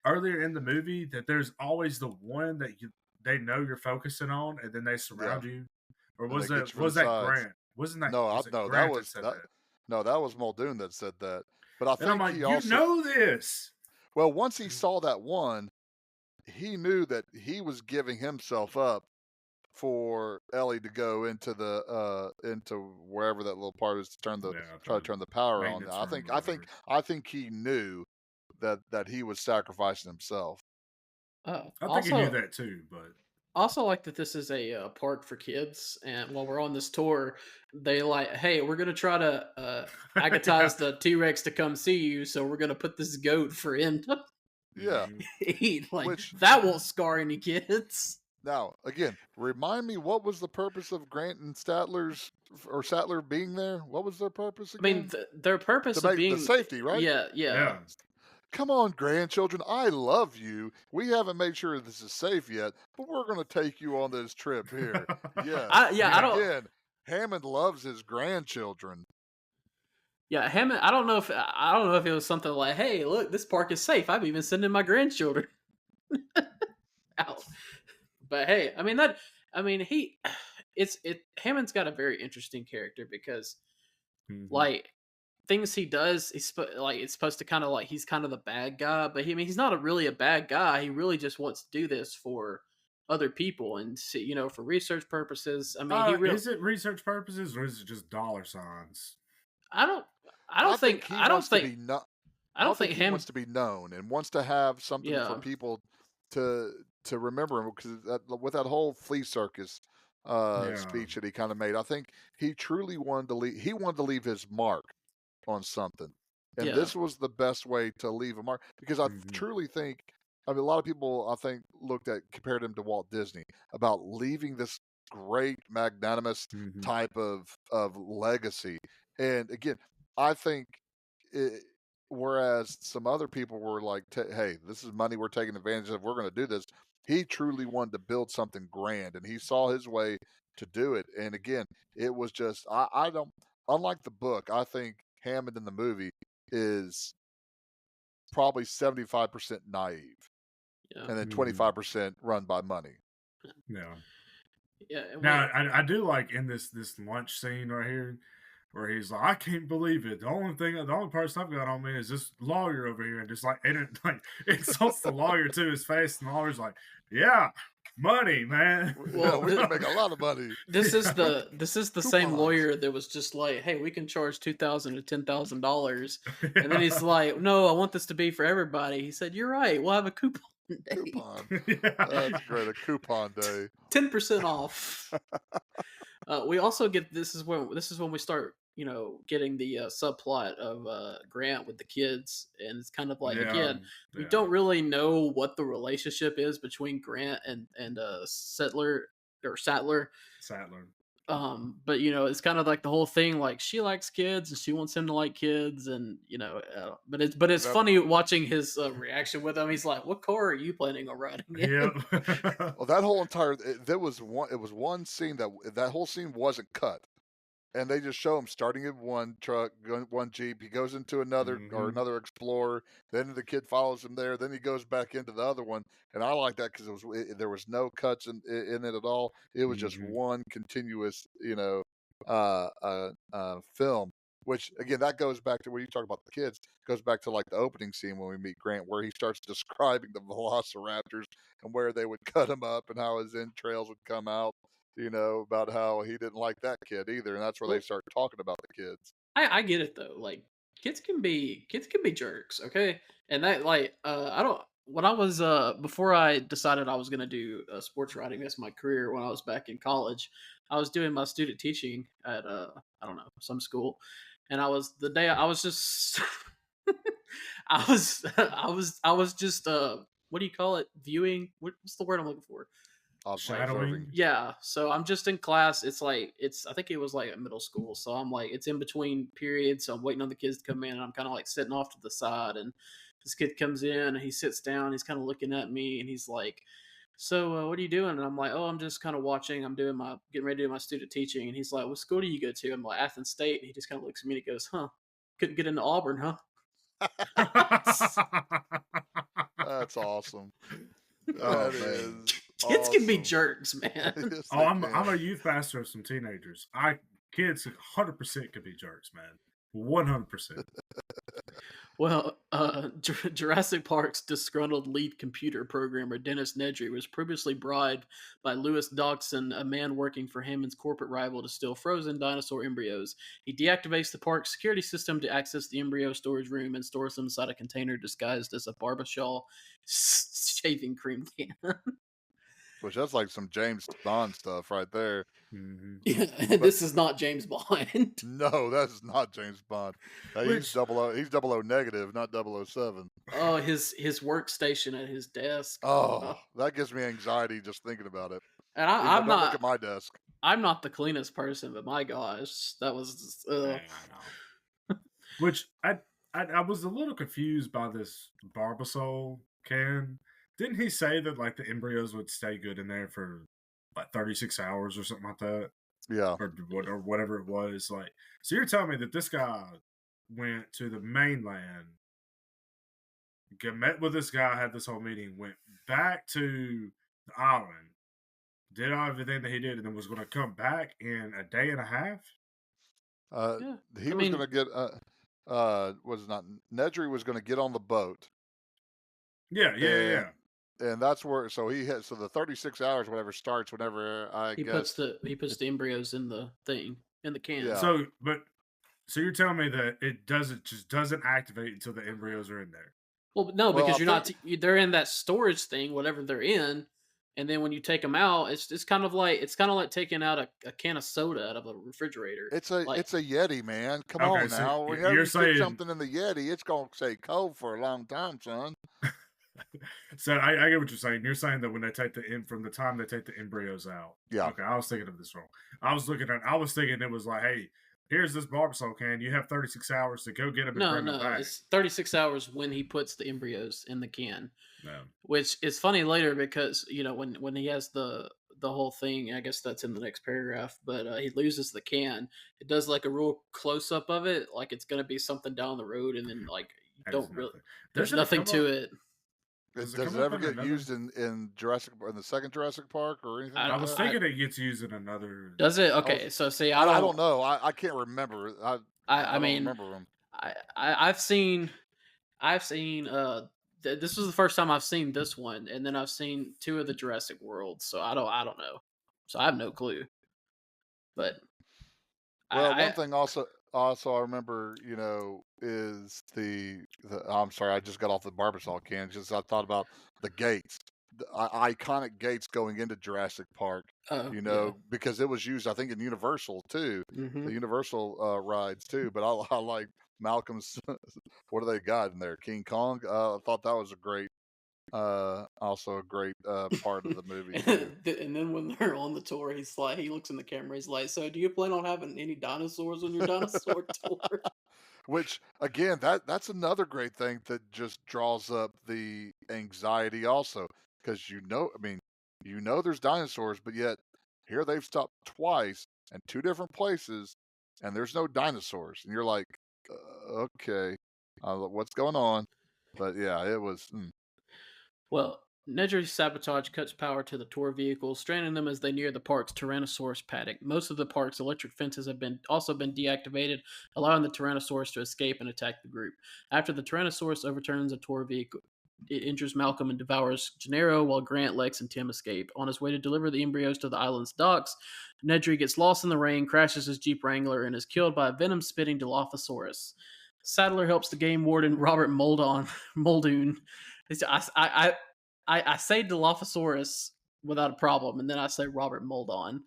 earlier in the movie that there's always the one that they know you're focusing on, and then they surround you? Or was that Grant? Wasn't that? That was Muldoon that said that. But I think I'm like, you know this. Well, once he saw that one, he knew that he was giving himself up for Ellie to go into wherever that little part is to try to turn the power on. I think he knew that he was sacrificing himself. I think he knew that too, but also like that this is a park for kids, and while we're on this tour, they like, hey, we're gonna try to agatize the T-Rex to come see you, so we're gonna put this goat for him Yeah. That won't scar any kids. Now, again, remind me, what was the purpose of Grant and Sattler being there? What was their purpose again? I mean, their purpose to of make being the safety, right? Yeah. Come on, grandchildren, I love you. We haven't made sure this is safe yet, but we're going to take you on this trip here. Again, Hammond loves his grandchildren. Yeah, Hammond. I don't know if it was something like, "Hey, look, this park is safe. I'm even sending my grandchildren out." But hey, Hammond's got a very interesting character because, like, things he does, it's supposed to kind of like he's kind of the bad guy, but he's not really a bad guy. He really just wants to do this for other people and for research purposes. I mean, is it research purposes or is it just dollar signs? I don't think he wants to be known and wants to have something for people to remember him, because with that whole flea circus speech that he kind of made, I think he truly wanted to leave his mark on something, and this was the best way to leave a mark, because I truly think, a lot of people, I think, compared him to Walt Disney about leaving this great magnanimous type of legacy. And again, I think whereas some other people were like, hey, this is money we're taking advantage of, we're going to do this, he truly wanted to build something grand, and he saw his way to do it. And again, it was just, I don't, unlike the book, I think Hammond in the movie is probably 75% naive, and then 25% run by money. Yeah. Now, I do like in this lunch scene right here, where he's like, I can't believe it. The only person I've got on me is this lawyer over here, and just like insults the lawyer to his face, and the lawyer's like, yeah, money, man. Well, we can make a lot of money. This is the same lawyer that was just like, hey, we can charge $2,000 to $10,000, and then he's like, no, I want this to be for everybody. He said, you're right. We'll have a coupon day. That's great. A coupon day. 10% off. We also get this is when we start getting the subplot of Grant with the kids, and it's kind of like, again, we don't really know what the relationship is between Grant and Sattler. But it's kind of like the whole thing, like she likes kids and she wants him to like kids, and but it's funny watching his reaction with him. He's like, what car are you planning on riding in? Well, that whole entire it was one scene that whole scene wasn't cut, and they just show him starting in one truck, one Jeep. He goes into another or another Explorer. Then the kid follows him there. Then he goes back into the other one. And I like that because there was no cuts in it at all. It was just one continuous, film. Which again, that goes back to when you talk about the kids. Goes back to like the opening scene when we meet Grant, where he starts describing the Velociraptors and where they would cut him up and how his entrails would come out. About how he didn't like that kid either, and that's where they start talking about the kids. I get it though. Like kids can be jerks, okay? And that when I was before I decided I was gonna do sports writing as my career, when I was back in college, I was doing my student teaching at I don't know, some school, and I was just I was just what do you call it? Viewing? What's the word I'm looking for? Shadowing. Yeah, so I'm just in class. I think it was like a middle school, so I'm like, it's in between periods, so I'm waiting on the kids to come in, and I'm kind of like sitting off to the side, and this kid comes in and he sits down, he's kind of looking at me, and he's like, so what are you doing? And I'm like, oh, I'm just kind of watching, I'm getting ready to do my student teaching. And he's like, what school do you go to? I'm like, Athens State. And he just kind of looks at me and he goes, huh, couldn't get into Auburn, huh? That's awesome. That is kids awesome. Can be jerks, man. Yes, I'm a youth pastor of some teenagers. Kids 100% could be jerks, man. 100%. Well, Jurassic Park's disgruntled lead computer programmer Dennis Nedry was previously bribed by Lewis Dodgson, a man working for Hammond's corporate rival, to steal frozen dinosaur embryos. He deactivates the park's security system to access the embryo storage room and stores them inside a container disguised as a Barbasol shaving cream can. Which that's like some James Bond stuff right there. Mm-hmm. Yeah, this is not James Bond. No, that's not James Bond. He's 00. He's 00 negative, not 007. Oh, his workstation at his desk. Oh, that gives me anxiety just thinking about it. And I'm not. Don't look at my desk. I'm not the cleanest person, but my gosh, that was. I know. Which I was a little confused by this Barbasol can. Didn't he say that like the embryos would stay good in there for like 36 hours or something like that? Yeah. Or whatever it was. Like, so you're telling me that this guy went to the mainland, met with this guy, had this whole meeting, went back to the island, did everything that he did, and then was going to come back in a day and a half? Yeah. He was going to get was not Nedry was going to get on the boat. Yeah. And that's where he hit. So the 36 hours, whatever, starts whenever he puts the embryos in the thing in the can. Yeah. So you're telling me that it doesn't activate until the embryos are in there? Well, no, because they're in that storage thing, whatever they're in, and then when you take them out, it's kind of like taking out a can of soda out of a refrigerator. It's a Yeti, man. Come on so now. Whenever you put something in the Yeti, it's gonna stay cold for a long time, son. So I get what you're saying. You're saying that when they take from the time they take the embryos out. Yeah. Okay, I was thinking of this wrong. I was thinking it was like, hey, here's this Barbasol can. You have 36 hours to go get them and bring them back. It's 36 hours when he puts the embryos in the can. No. Which is funny later because, when he has the whole thing, I guess that's in the next paragraph, but he loses the can. It does like a real close up of it, like it's going to be something down the road, and then like you don't really. There's nothing to it. Does it ever get used in Jurassic in the second Jurassic Park or anything? I was thinking it gets used in another. Does it? Okay, so see, I don't know. I can't remember. I mean, don't remember them. I've seen. This was the first time I've seen this one, and then I've seen 2 of the Jurassic Worlds. So I don't know. So I have no clue. But one thing also I remember, is the I'm sorry, I just got off the Barbasol can. Just I thought about the gates, the iconic gates going into Jurassic Park. Because it was used, I think, in Universal too, the Universal rides too. But I like Malcolm's. What do they got in there? King Kong. I thought that was also a great part of the movie too. And then when they're on the tour, he looks in the camera. He's like, "So, do you plan on having any dinosaurs on your dinosaur tour?" Which again, that's another great thing that just draws up the anxiety also, because there's dinosaurs, but yet here they've stopped twice in 2 different places, and there's no dinosaurs, and you're like, okay, what's going on? But yeah, it was. Well, Nedry's sabotage cuts power to the tour vehicles, stranding them as they near the park's Tyrannosaurus paddock. Most of the park's electric fences have also been deactivated, allowing the Tyrannosaurus to escape and attack the group. After the Tyrannosaurus overturns a tour vehicle, it injures Malcolm and devours Gennaro, while Grant, Lex, and Tim escape. On his way to deliver the embryos to the island's docks, Nedry gets lost in the rain, crashes his Jeep Wrangler, and is killed by a venom-spitting Dilophosaurus. Sattler helps the game warden Robert Muldoon. I say Dilophosaurus without a problem, and then I say Robert Muldoon.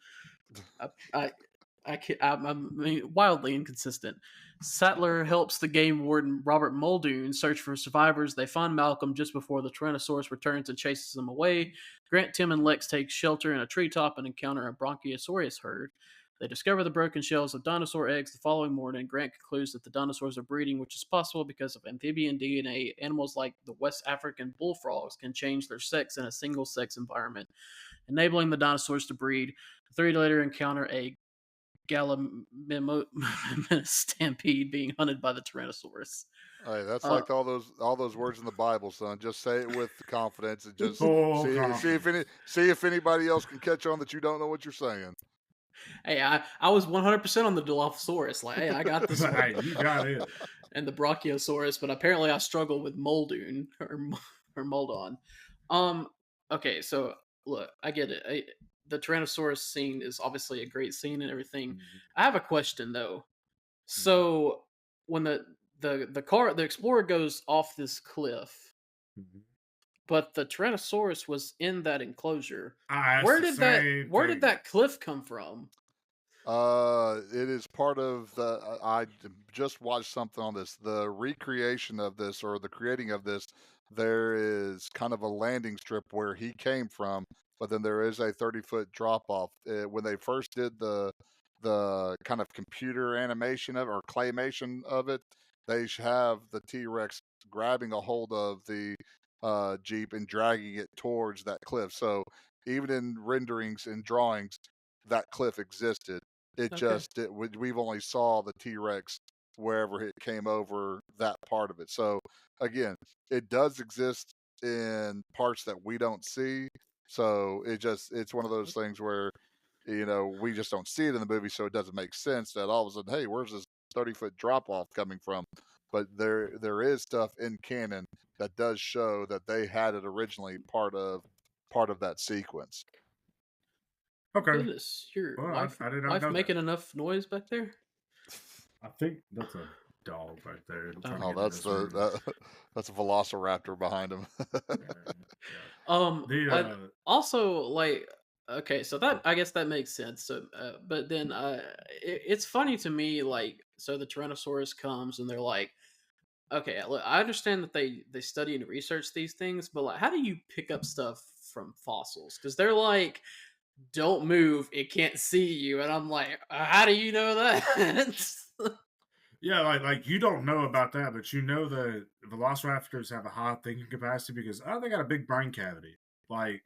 I'm wildly inconsistent. Sattler helps the game warden Robert Muldoon search for survivors. They find Malcolm just before the Tyrannosaurus returns and chases them away. Grant, Tim, and Lex take shelter in a treetop and encounter a Brachiosaurus herd. They discover the broken shells of dinosaur eggs the following morning. Grant concludes that the dinosaurs are breeding, which is possible because of amphibian DNA. Animals like the West African bullfrogs can change their sex in a single-sex environment, enabling the dinosaurs to breed. The 3 later encounter a Gallimimus stampede being hunted by the Tyrannosaurus. Hey, that's like all those words in the Bible, son. Just say it with confidence and just see if anybody else can catch on that you don't know what you're saying. Hey, I was 100% on the Dilophosaurus. Like, hey, I got this one. Hey, you got it. And the Brachiosaurus, but apparently I struggle with Muldoon or Muldon. Okay, so look, I get it. The Tyrannosaurus scene is obviously a great scene and everything. Mm-hmm. I have a question though. So when the Explorer goes off this cliff, But the Tyrannosaurus was in that enclosure. I asked Where the did same where thing. did that cliff come from? It is part of the. Just watched something on this. The recreation of this, or the creating of this, there is kind of a landing strip where he came from, but then there is a 30-foot drop off. When they first did the kind of computer animation of or claymation of it, they have the T-Rex grabbing a hold of the Jeep and dragging it towards that cliff. So even in renderings and drawings, that cliff existed. It Okay. just we've only saw the T-Rex wherever it came over that part of it. So again, it does exist in parts that we don't see. So it's one of those things where we just don't see it in the movie, so it doesn't make sense that all of a sudden, hey, where's this 30-foot drop off coming from? But there is stuff in canon that does show that they had it originally part of that sequence. Okay. Goodness, your wife I did not know making that. enough noise back there? I think that's a dog right there. That's that's a velociraptor behind him. Also, like, okay, so that I guess that makes sense. So, but then it's funny to me, like, so the Tyrannosaurus comes and they're like, okay, look, I understand that they study and research these things, but like, how do you pick up stuff from fossils? Because they're like, don't move, it can't see you, and I'm like, how do you know that? Yeah, like you don't know about that, but you know that velociraptors have a high thinking capacity because they got a big brain cavity. Like,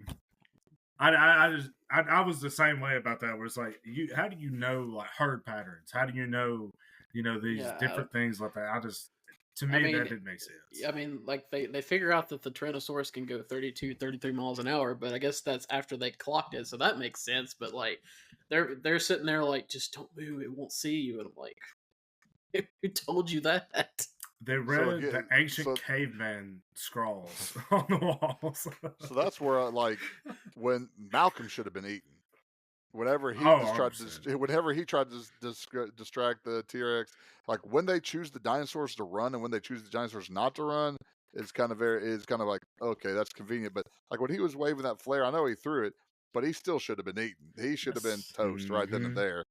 I was the same way about that. Where it's like, how do you know like herd patterns? How do you know these different things like that? To me, that didn't make sense. I mean, like they figure out that the Tyrannosaurus can go 32, 33 miles an hour, but I guess that's after they clocked it, so that makes sense. But like, they're sitting there like, just don't move, it won't see you, and I'm like, who told you that? They read the ancient caveman scrawls on the walls. So that's where, like, when Malcolm should have been eaten. Whenever he tried to distract the T-Rex, like when they choose the dinosaurs to run and when they choose the dinosaurs not to run, it's kind of like, okay, that's convenient. But like when he was waving that flare, I know he threw it, but he still should have been eaten. He should have been toast right then and there.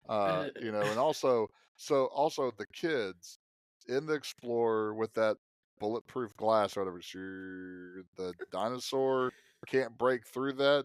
And also the kids in the Explorer with that bulletproof glass or whatever, the dinosaur can't break through that.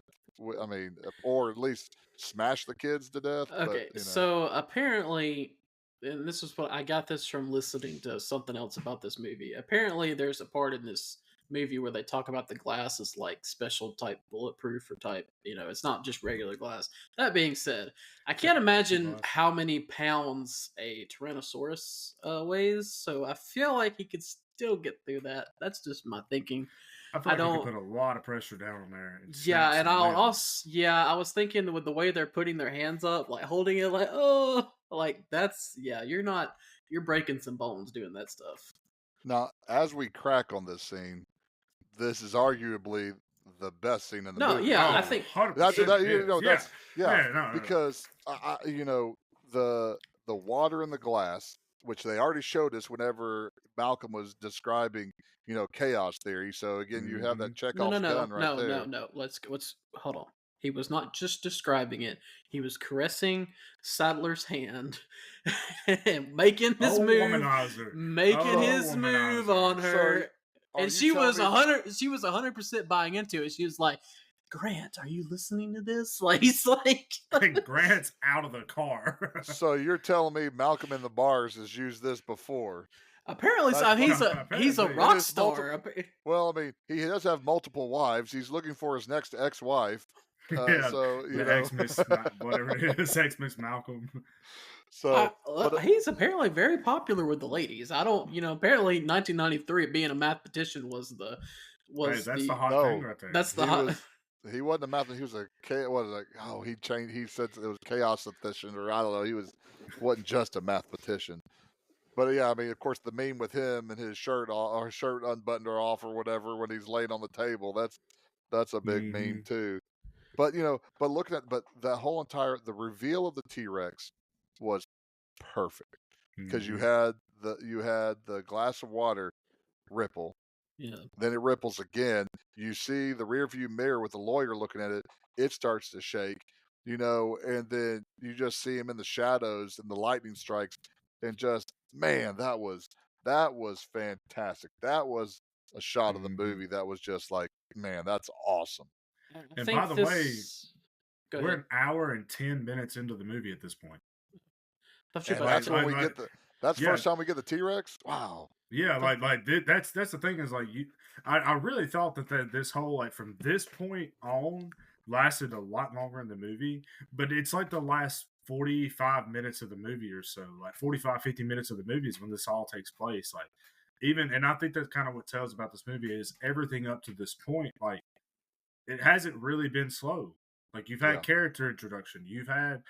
I mean, or at least smash the kids to death. Okay, but, so apparently, and this is what I got this from listening to something else about this movie. Apparently, there's a part in this movie where they talk about the glass as like special type bulletproof or type, it's not just regular glass. That being said, I can't imagine how many pounds a Tyrannosaurus weighs, so I feel like he could still get through that. That's just my thinking. I feel like you can put a lot of pressure down on there. And I was thinking with the way they're putting their hands up, like holding it, like, oh, like that's, you're breaking some bones doing that stuff. Now, as we crack on this scene, this is arguably the best scene in the movie. I think because the water in the glass, which they already showed us whenever Malcolm was describing, chaos theory. So again, you have that Chekhov's gun right there. No. Let's hold on. He was not just describing it. He was caressing Saddler's hand and making his move on her. And she was 100% buying into it. She was like, Grant, are you listening to this? Like, he's like, Grant's out of the car. So you're telling me Malcolm in the Bars has used this before? Apparently, so he's a rock star. Well, I mean, he does have multiple wives. He's looking for his next ex-wife. So ex-miss, whatever it is, ex-miss Malcolm. So he's apparently very popular with the ladies. I don't, apparently 1993 being a mathematician was the hot thing right there. That's the hot. He wasn't a mathematician. He was he changed. He said it was chaos-statistician, or I don't know. He wasn't just a mathematician. But yeah, I mean, of course, the meme with him and his shirt unbuttoned or off or whatever when he's laying on the table, that's a big meme too. But looking at that whole the reveal of the T-Rex was perfect because you had the glass of water ripple, Yeah. Then it ripples again. You see the rear view mirror with the lawyer looking at it. It starts to shake, and then you just see him in the shadows and the lightning strikes, and just man, that was fantastic. That was a shot of the movie that was just like, man, that's awesome. And by the way, we're an hour and 10 minutes into the movie at this point. That's when we get that's the first time we get the T-Rex. Wow. Yeah, that's the thing is like I really thought that this whole like from this point on lasted a lot longer in the movie, but it's like the last 45 minutes of the movie or so, like 45, 50 minutes of the movie is when this all takes place. Like and I think that's kind of what tells about this movie is everything up to this point, like it hasn't really been slow. Like you've had character introduction, you've had,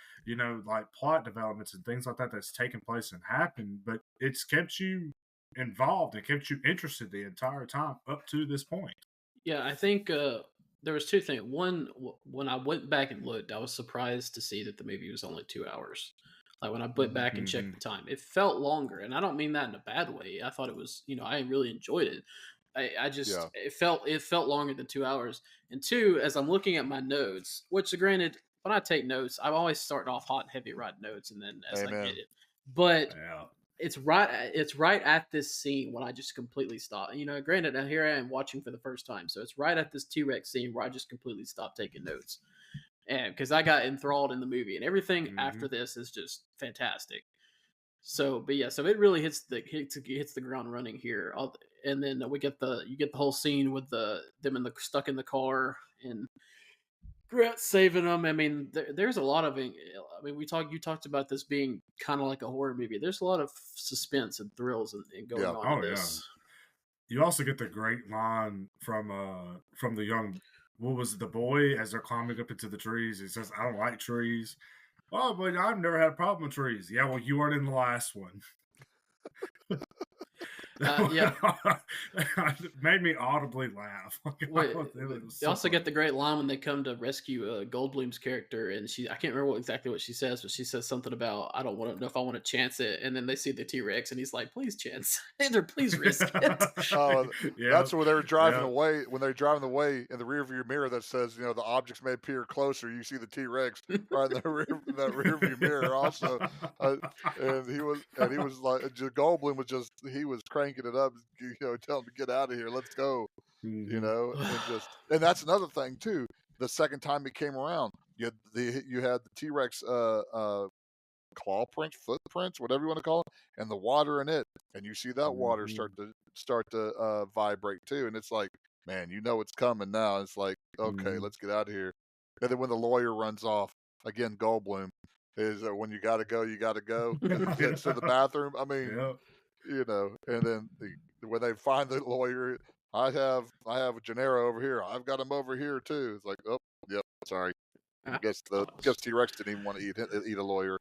like plot developments and things like that that's taken place and happened, but it's kept you involved and kept you interested the entire time up to this point. Yeah, I think there was two things. One, when I went back and looked, I was surprised to see that the movie was only 2 hours. Like when I went back and checked the time, it felt longer, and I don't mean that in a bad way. I thought it was, I really enjoyed it. I just it felt longer than 2 hours. And two, as I'm looking at my notes, which granted, when I take notes, I'm always starting off hot and heavy writing notes, and then as I get it, but it's right at this scene when I just completely stop. Granted, now here I am watching for the first time, so it's right at this T-Rex scene where I just completely stopped taking notes, and because I got enthralled in the movie, and everything after this is just fantastic. So, but yeah, so it really hits the ground running here, and then you get the whole scene with them stuck in the car and Grant saving them. I mean, there's a lot of. I mean, you talked about this being kind of like a horror movie. There's a lot of suspense and thrills and going on in this. You also get the great line from the young, what was it, the boy as they're climbing up into the trees. He says, "I don't like trees." Oh, but I've never had a problem with trees. Yeah, well, you weren't in the last one. It made me audibly laugh. You also get the great line when they come to rescue Goldblum's character, and I can't remember exactly what she says, but she says something about, I don't want to know if I want to chance it, and then they see the T-Rex, and he's like, please chance it, or please risk it. That's when they were driving away, when they're driving away in the rear view mirror that says, the objects may appear closer, you see the T-Rex right in that rear view mirror also, and he was like, Goldblum was cranking it up, tell him to get out of here, let's go, and that's another thing too. The second time he came around, you had the T-Rex claw prints, footprints, whatever you want to call it, and the water in it, and you see that water start to vibrate too, and it's like, man, it's coming now. It's like, okay, let's get out of here. And then when the lawyer runs off again, Goldblum is when you got to go, gets to the bathroom. I mean. And then when they find the lawyer, I have a Gennaro over here. I've got him over here too. It's like, oh, yep, sorry. I guess T-Rex didn't even want to eat a lawyer.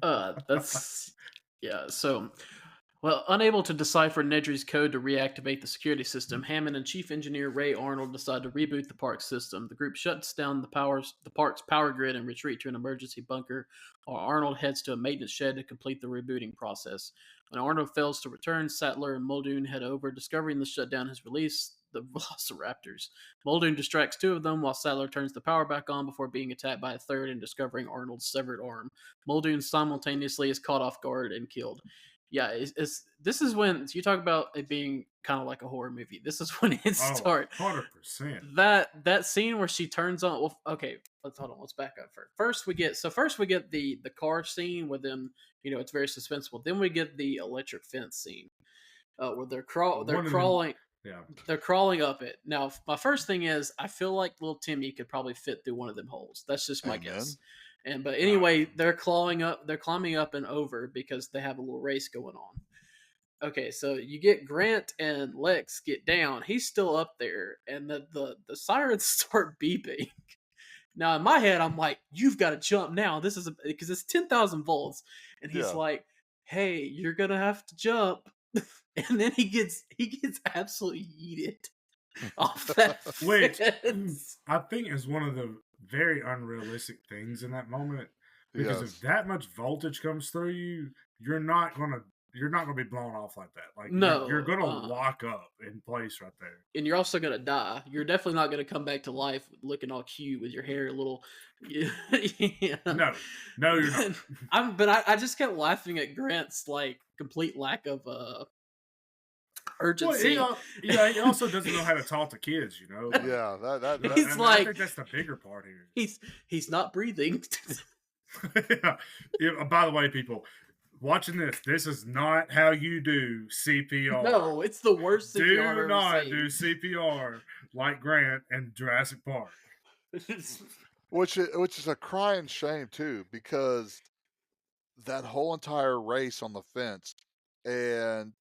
That's So, well, unable to decipher Nedry's code to reactivate the security system, Hammond and Chief Engineer Ray Arnold decide to reboot the park system. The group shuts down the park's power grid and retreat to an emergency bunker, while Arnold heads to a maintenance shed to complete the rebooting process. When Arnold fails to return, Sattler and Muldoon head over, discovering the shutdown has released the Velociraptors. Muldoon distracts two of them while Sattler turns the power back on before being attacked by a third and discovering Arnold's severed arm. Muldoon simultaneously is caught off guard and killed. Yeah, this is when you talk about it being kind of like a horror movie. This is when it starts. 100%. That scene where she turns on. Well, okay, let's back up first. First we get the car scene with them. It's very suspenseful. Then we get the electric fence scene, where they're crawling. Yeah, they're crawling up it. Now, my first thing is, I feel like little Timmy could probably fit through one of them holes. That's just my guess. But anyway, they're climbing up and over because they have a little race going on. Okay, so you get Grant and Lex get down. He's still up there, and the sirens start beeping. Now in my head, I'm like, "You've got to jump now. This is because it's 10,000 volts." And he's like, "Hey, you're gonna have to jump." And then he gets absolutely yeeted off that fence. Which I think is one of the very unrealistic things in that moment, because if that much voltage comes through you, you're not going to you're not going to be blown off like that. Like, no, you're going to lock up in place right there, and you're also going to die. You're definitely not going to come back to life looking all cute with your hair a little. Yeah. No, you're not. But I just kept laughing at Grant's like complete lack of urgency. Well, he also doesn't know how to talk to kids, you know. Yeah, that he's like, I think that's the bigger part here. He's not breathing. Yeah. By the way, people watching this is not how you do CPR. No, it's the worst CPR. Do not do CPR like Grant and Jurassic Park. Which is a crying shame too, because that whole entire race on the fence and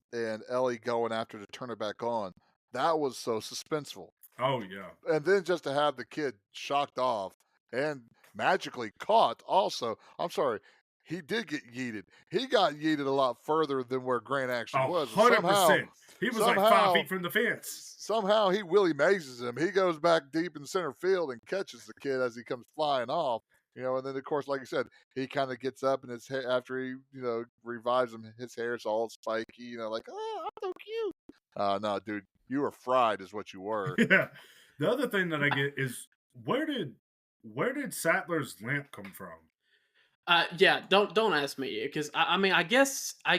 Ellie going after to turn it back on, that was so suspenseful. Oh yeah. And then just to have the kid shocked off and magically caught also. I'm sorry, he did get yeeted. He got yeeted a lot further than where Grant actually was. 100%. He was like 5 feet from the fence. Somehow he Willie Mazes him. He goes back deep in center field and catches the kid as he comes flying off. You know, and then of course, like you said, he kind of gets up and his hair, after he, revives him, his hair's all spiky, like, oh, I'm so cute. No, dude, you were fried is what you were. Yeah. The other thing that I get is where did Sattler's lamp come from? Yeah, don't ask me, because I mean, I guess I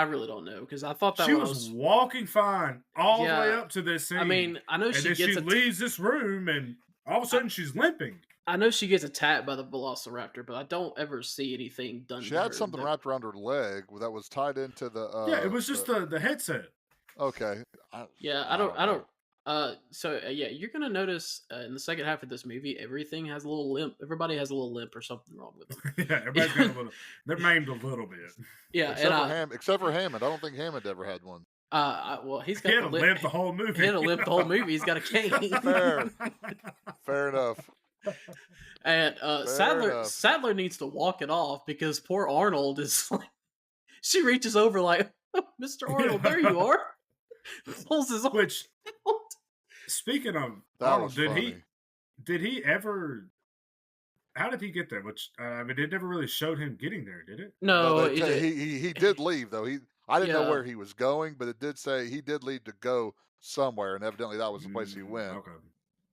really don't know, because I thought that she was walking fine all the way up to this scene. I mean, I know she leaves this room and all of a sudden she's limping. I know she gets attacked by the Velociraptor, but I don't ever see anything done. She had something wrapped around her leg that was tied into the. Yeah, it was just the headset. Okay. I don't. So you're gonna notice in the second half of this movie, everything has a little limp. Everybody has a little limp or something wrong with them. Yeah, everybody's got a little. They're maimed a little bit. Yeah, except for Hammond. I don't think Hammond ever had one. Well, he had a limp the whole movie. He had a limp the whole movie. He's got a cane. Fair enough. And Sattler needs to walk it off, because poor Arnold is like, she reaches over like, oh, Mr. Arnold, there you are. Pulls his arm. Which, speaking of Arnold, did he ever? How did he get there? Which it never really showed him getting there, did it? No, he did leave though. I didn't know where he was going, but it did say he did leave to go somewhere, and evidently that was the place he went. Okay.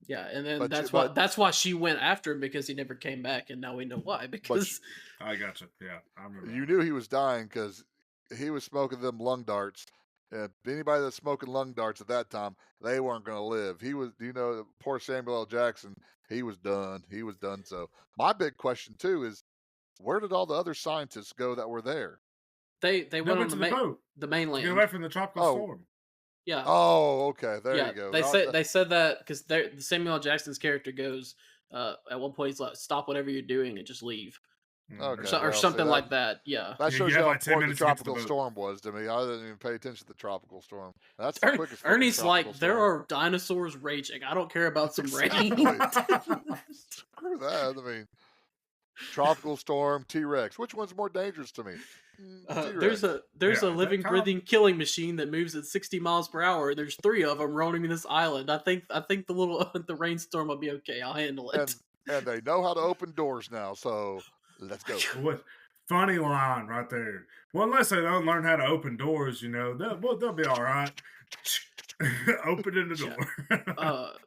Yeah, and then that's why she went after him, because he never came back, and now we know why. Because I gotcha. Yeah, I remember. You knew he was dying because he was smoking them lung darts. And anybody that's smoking lung darts at that time, they weren't going to live. He was, poor Samuel L. Jackson. He was done. He was done. So my big question too is, where did all the other scientists go that were there? They went on the mainland. Get away from the tropical storm. Yeah. Oh, okay. There you go. They said that because Samuel L. Jackson's character goes at one point, he's like, "Stop whatever you're doing and just leave," or something like that. Yeah. That shows you how important the tropical storm was to me. I didn't even pay attention to the tropical storm. That's the quickest. Ernie's like, there are dinosaurs raging. I don't care about some rain. Screw that. I mean, tropical storm, T-Rex. Which one's more dangerous to me? There's a living, breathing killing machine that moves at 60 miles per hour. There's 3 of them roaming this island. I think the rainstorm will be okay. I'll handle it. And they know how to open doors now, so let's go. What funny line right there. Well, unless they don't learn how to open doors, they'll be all right. Opening the door.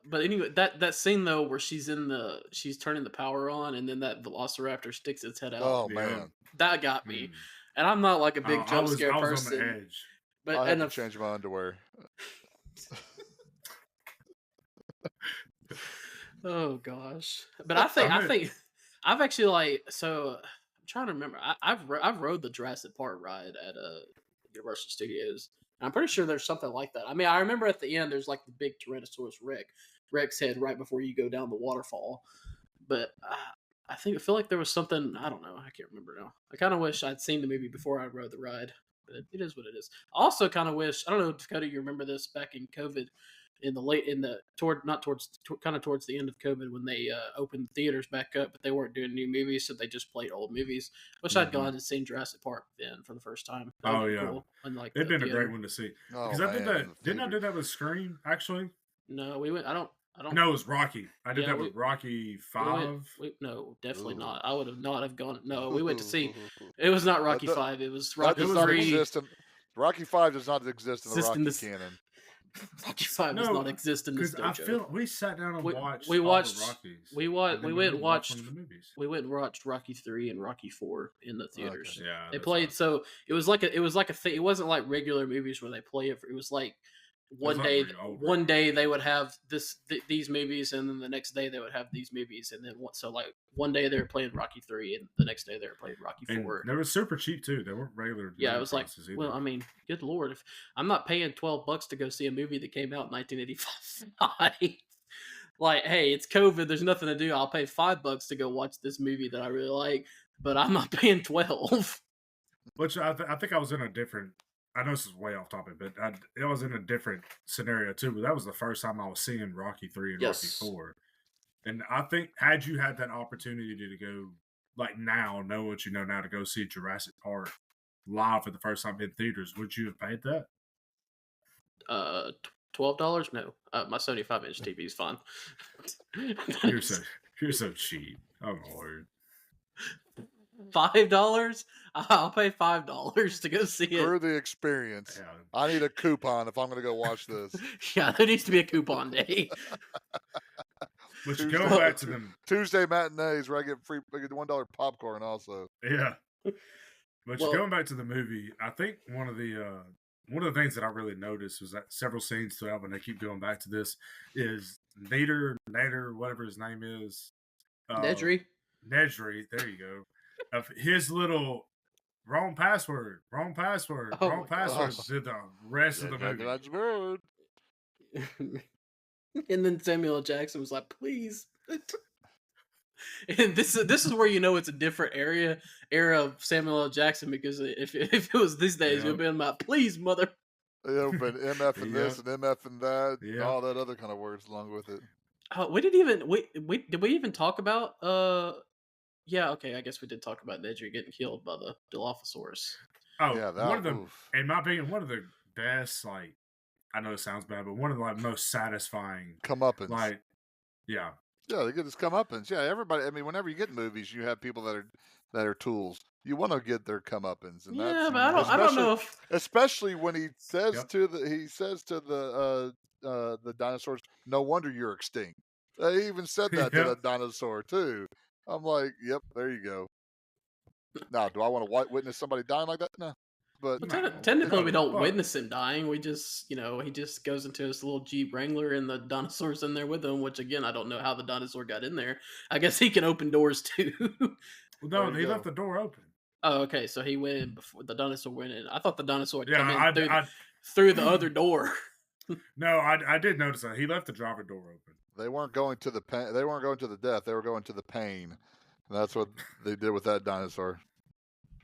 But anyway, that scene though, where she's turning the power on, and then that Velociraptor sticks its head out. Oh man, that got me. And I'm not like a big jump scare person. On the edge. But I had to change my underwear. Oh gosh! But I think I've actually I'm trying to remember. I've rode the Jurassic Park ride at Universal Studios. And I'm pretty sure there's something like that. I mean, I remember at the end there's like the big Tyrannosaurus Rex head right before you go down the waterfall. But I feel like there was something, I don't know, I can't remember now. I kind of wish I'd seen the movie before I rode the ride, but it is what it is. I also kind of wish, I don't know, Dakota, you remember this back in COVID, towards the end of COVID when they opened the theaters back up, but they weren't doing new movies, so they just played old movies. Wish I'd gone and seen Jurassic Park then for the first time. Oh yeah, cool. It'd been a great one to see. Because I did that. Didn't I do that with Scream actually? No, we went. I don't. No, it was Rocky. I did that with Rocky 5. No, definitely not. I would have not have gone. No, we went to see. It was not Rocky 5. It was Rocky 3. Rocky 5 does not exist in the Rocky canon. Rocky 5 does not exist in this dojo. I feel we sat down and watched the Rockies. We went and watched one of the movies. We went and watched Rocky 3 and Rocky 4 in the theaters. Okay. Yeah, they played so it was like a thing. It wasn't like regular movies where they play it. It was like one day they would have these movies, and then the next day they would have these movies, and then so like one day they were playing Rocky 3, and the next day they were playing Rocky 4. And they were super cheap too. They weren't regular. Yeah, it was like, well, I mean, good lord, if I'm not paying $12 to go see a movie that came out in 1985. Like, hey, it's COVID. There's nothing to do. I'll pay $5 to go watch this movie that I really like, but I'm not paying 12. Which I think I was in a different. I know this is way off topic, but I was in a different scenario too. But that was the first time I was seeing Rocky 3 and Rocky 4, and I think had you had that opportunity to go like know what you know now to go see Jurassic Park live for the first time in theaters, would you have paid that? $12? No, my 75-inch TV is fine. You're so cheap. Oh Lord. $5? I'll pay $5 to go see it. For the experience. Yeah. I need a coupon if I'm going to go watch this. Yeah, there needs to be a coupon day. But you go back to them Tuesday matinees where I get $1 popcorn also. Yeah. But going back to the movie, I think one of the things that I really noticed was that several scenes throughout when they keep going back to this is Nader, whatever his name is. Nedry, there you go. Of his little wrong password did the rest of the movie. That's good. And then Samuel L. Jackson was like, please. And this is where you know it's a different era of Samuel L. Jackson, because if it was these days, it would have been about, please, mother. It would have been MF and this and MF and that, and all that other kind of words along with it. Did we even talk about yeah, okay, I guess we did talk about Nedry getting killed by the Dilophosaurus. Oh, yeah, in my opinion, one of the best, like, I know it sounds bad, but one of the most satisfying comeuppance. Like, yeah, they get this comeuppance. Yeah, everybody. I mean, whenever you get movies, you have people that are tools. You want to get their comeuppance, and but I don't know if, especially when he says to the dinosaurs, "No wonder you're extinct." They even said that to the dinosaur too. I'm like, yep, there you go. Now, do I want to witness somebody dying like that? No. But technically, we don't witness him dying. We just, he just goes into his little Jeep Wrangler, and the dinosaur's in there with him. Which, again, I don't know how the dinosaur got in there. I guess he can open doors too. No, he left the door open. Oh, okay. So he went in before the dinosaur went in. I thought the dinosaur had come in through the other door. No, I did notice that he left the driver door open. They weren't going to the pain. They weren't going to the death. They were going to the pain. And that's what they did with that dinosaur.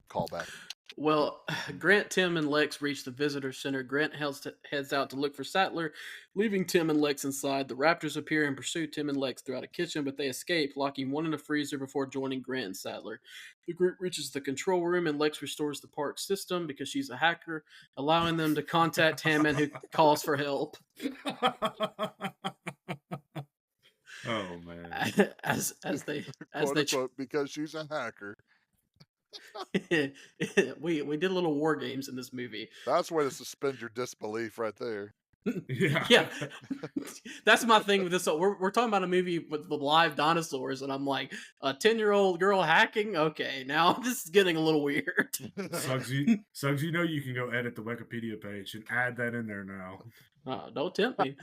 Callback. Well, Grant, Tim, and Lex reach the visitor center. Grant heads out to look for Sattler, leaving Tim and Lex inside. The Raptors appear and pursue Tim and Lex throughout a kitchen, but they escape, locking one in a freezer before joining Grant and Sattler. The group reaches the control room, and Lex restores the park system because she's a hacker, allowing them to contact Hammond, who calls for help. Oh man! As they because she's a hacker. we did a little war games in this movie. That's way to suspend your disbelief right there. Yeah. That's my thing with this. So we're talking about a movie with live dinosaurs, and I'm like, a 10-year-old girl hacking? Okay, now this is getting a little weird. Suggs, you know you can go edit the Wikipedia page and add that in there now. Don't tempt me.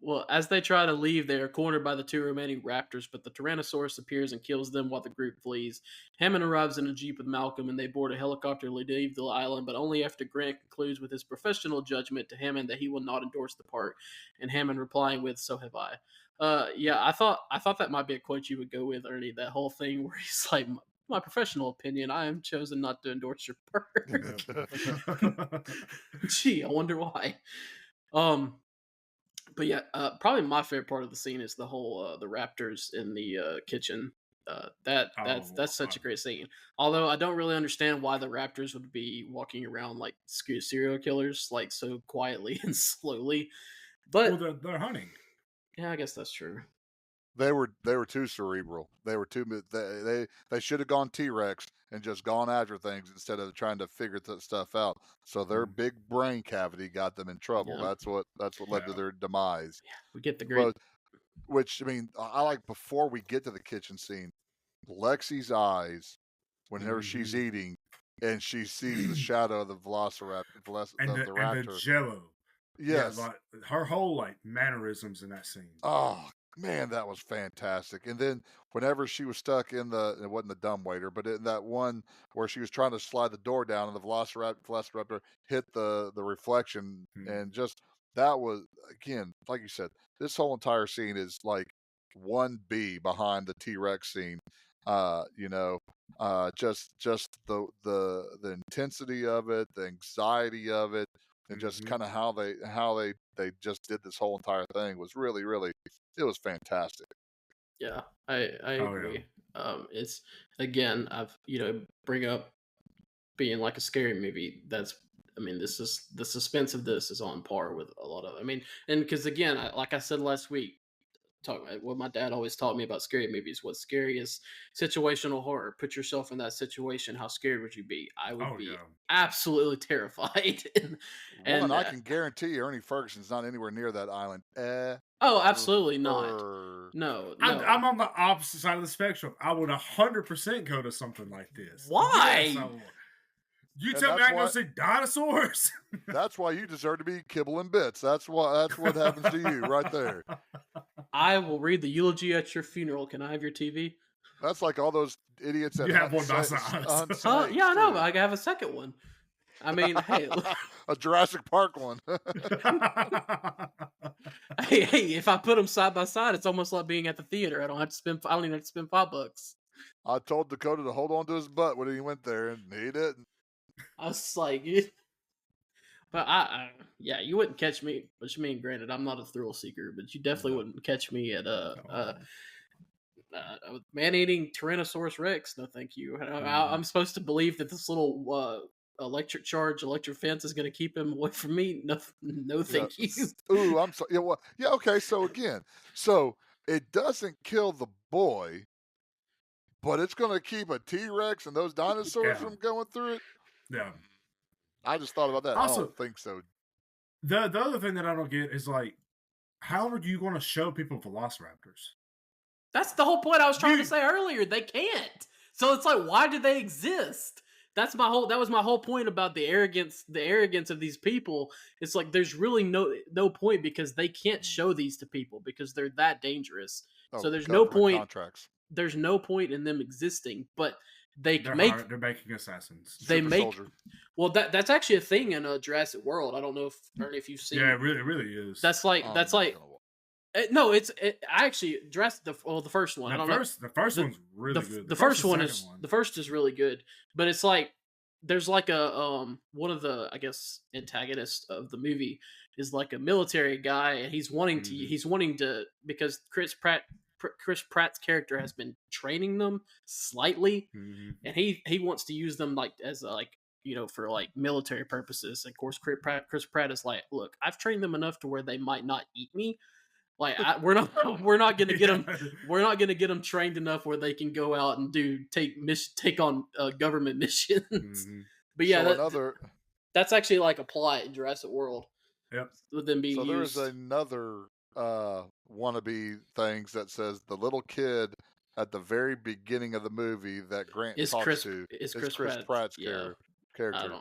Well, as they try to leave, they are cornered by the two remaining raptors, but the Tyrannosaurus appears and kills them while the group flees. Hammond arrives in a Jeep with Malcolm, and they board a helicopter to leave the island, but only after Grant concludes with his professional judgment to Hammond that he will not endorse the park, and Hammond replying with, "So have I." Yeah, I thought that might be a quote you would go with, Ernie, that whole thing where he's like, my professional opinion, I am chosen not to endorse your park. Gee, I wonder why. But yeah, probably my favorite part of the scene is the whole the raptors in the kitchen. That's such a great scene. Although I don't really understand why the raptors would be walking around like serial killers, like so quietly and slowly. But they're hunting. Yeah, I guess that's true. They were too cerebral. They were too. They should have gone T-Rex and just gone after things instead of trying to figure stuff out. So their big brain cavity got them in trouble. Yeah. That's what led to their demise. Yeah, we get the great. Which I mean, I like before we get to the kitchen scene, Lexi's eyes whenever she's eating and she sees the shadow of the velociraptor, and the raptor. The Jello. Yes, yeah, like her whole like mannerisms in that scene. Oh man, that was fantastic. And then whenever she was stuck in it wasn't the dumbwaiter, but in that one where she was trying to slide the door down and the velociraptor hit the reflection, and just that was, again, like you said, this whole entire scene is like 1B behind the T-Rex scene. Just the intensity of it, the anxiety of it, and just kind of how they just did this whole entire thing was really, really, it was fantastic. Yeah, I agree. Yeah. It's, again, I've bring up being like a scary movie. This is, the suspense of this is on par with a lot of. And because again, like I said last week, what my dad always taught me about scary movies. What's scary is situational horror. Put yourself in that situation. How scared would you be? I would be absolutely terrified. and I can guarantee you, Ernie Ferguson's not anywhere near that island. Oh, absolutely not. No. I'm on the opposite side of the spectrum. I would 100% go to something like this. Why? Yes, you tell me I can go see dinosaurs? That's why you deserve to be kibble and bits. That's what happens to you right there. I will read the eulogy at your funeral. Can I have your TV? That's like all those idiots that have one by sides. Yeah, I know. I have a second one. I mean, hey, a Jurassic Park one. hey, if I put them side by side, it's almost like being at the theater. I don't even have to spend $5. I told Dakota to hold on to his butt when he went there, and he didn't. I was like, but you wouldn't catch me. Which, granted, I'm not a thrill seeker, but you definitely wouldn't catch me at man-eating Tyrannosaurus Rex. No, thank you. I'm supposed to believe that this little electric fence is going to keep him away from me. No, thank you. Ooh, I'm sorry. Okay. So again, it doesn't kill the boy, but it's going to keep a T-Rex and those dinosaurs from going through it. Yeah. I just thought about that. Also, I don't think so. The other thing that I don't get is, like, how are you going to show people velociraptors? That's the whole point I was trying to say earlier. They can't. So it's like, why do they exist? That was my whole point about the arrogance of these people. It's like there's really no point, because they can't show these to people because they're that dangerous. So there's no point. Contracts. There's no point in them existing, but they're making assassons. Well, that's actually a thing in Jurassic World. I don't know if you've seen. Yeah, it really is. That's like no, it's actually Jurassic the first one. The first one's really good. The first is really good, but it's like there's like a one of the, I guess, antagonists of the movie is like a military guy, and he's wanting to because Chris Pratt's character has been training them slightly, and he wants to use them like as for like military purposes. And of course, Chris Pratt is like, look, I've trained them enough to where they might not eat me. Like we're not gonna get them. We're not gonna get them trained enough where they can go out and take on government missions. But yeah, that's actually like a plot in Jurassic World. Yep. With them being used. There's another wannabe things that says the little kid at the very beginning of the movie that Grant talks to is Chris Pratt's character.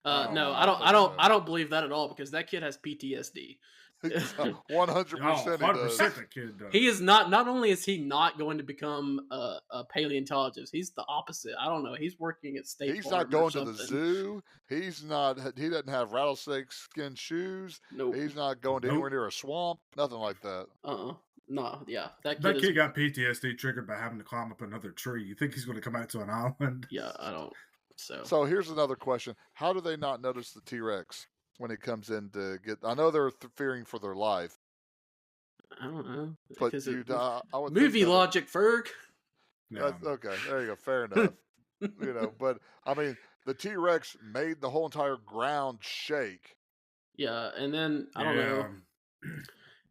I don't believe that at all, because that kid has PTSD. 100%. 100% the kid does. He is not only is he not going to become a paleontologist, he's the opposite. I don't know. He's working at State Farm. He's not going to the zoo. He doesn't have rattlesnake skin shoes. Nope. He's not going to anywhere near a swamp. Nothing like that. No, yeah. That kid got PTSD triggered by having to climb up another tree. You think he's going to come out to an island? Yeah, I don't. So here's another question. How do they not notice the T-Rex when it comes in to get? I know they're fearing for their life. I don't know. But I would movie logic, Ferg. Yeah. Okay, there you go. Fair enough. But I mean, the T-Rex made the whole entire ground shake. Yeah, and then I don't know.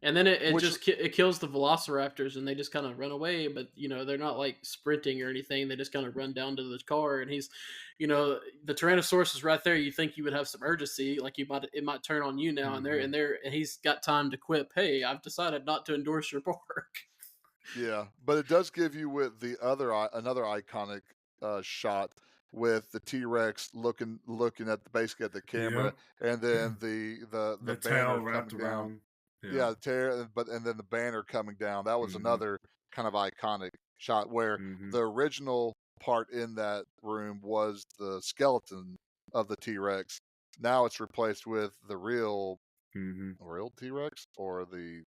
And then it kills the velociraptors, and they just kind of run away. But they're not like sprinting or anything. They just kind of run down to the car, and he's, the Tyrannosaurus is right there. You think you would have some urgency, like it might turn on you now, and he's got time to quip. Hey, I've decided not to endorse your park. Yeah, but it does give you with the another iconic shot with the T-Rex looking basically at the camera, and then the tail wrapped around. Yeah, and then the banner coming down. That was another kind of iconic shot where the original part in that room was the skeleton of the T-Rex. Now it's replaced with the real T-Rex or the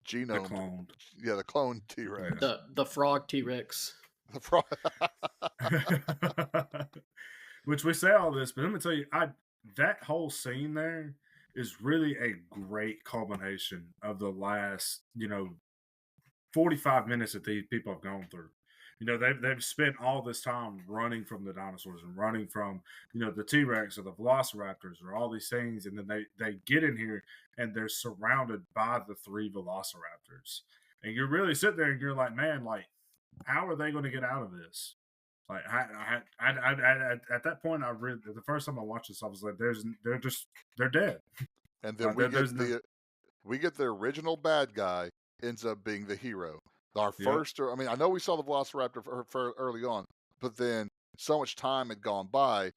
genome. The cloned. Yeah, the clone T-Rex. The frog T-Rex. The frog. Which we say all this, but let me tell you, that whole scene there is really a great culmination of the last, 45 minutes that these people have gone through. They've spent all this time running from the dinosaurs and running from, the T-Rex or the Velociraptors or all these things. And then they get in here and they're surrounded by the 3 Velociraptors. And you're really sitting there and you're like, man, like, how are they going to get out of this? Like, I at that point, the first time I watched this, I was like, they're dead. And then we get the original bad guy ends up being the hero. Our first, I mean, I know we saw the Velociraptor for early on, but then so much time had gone by,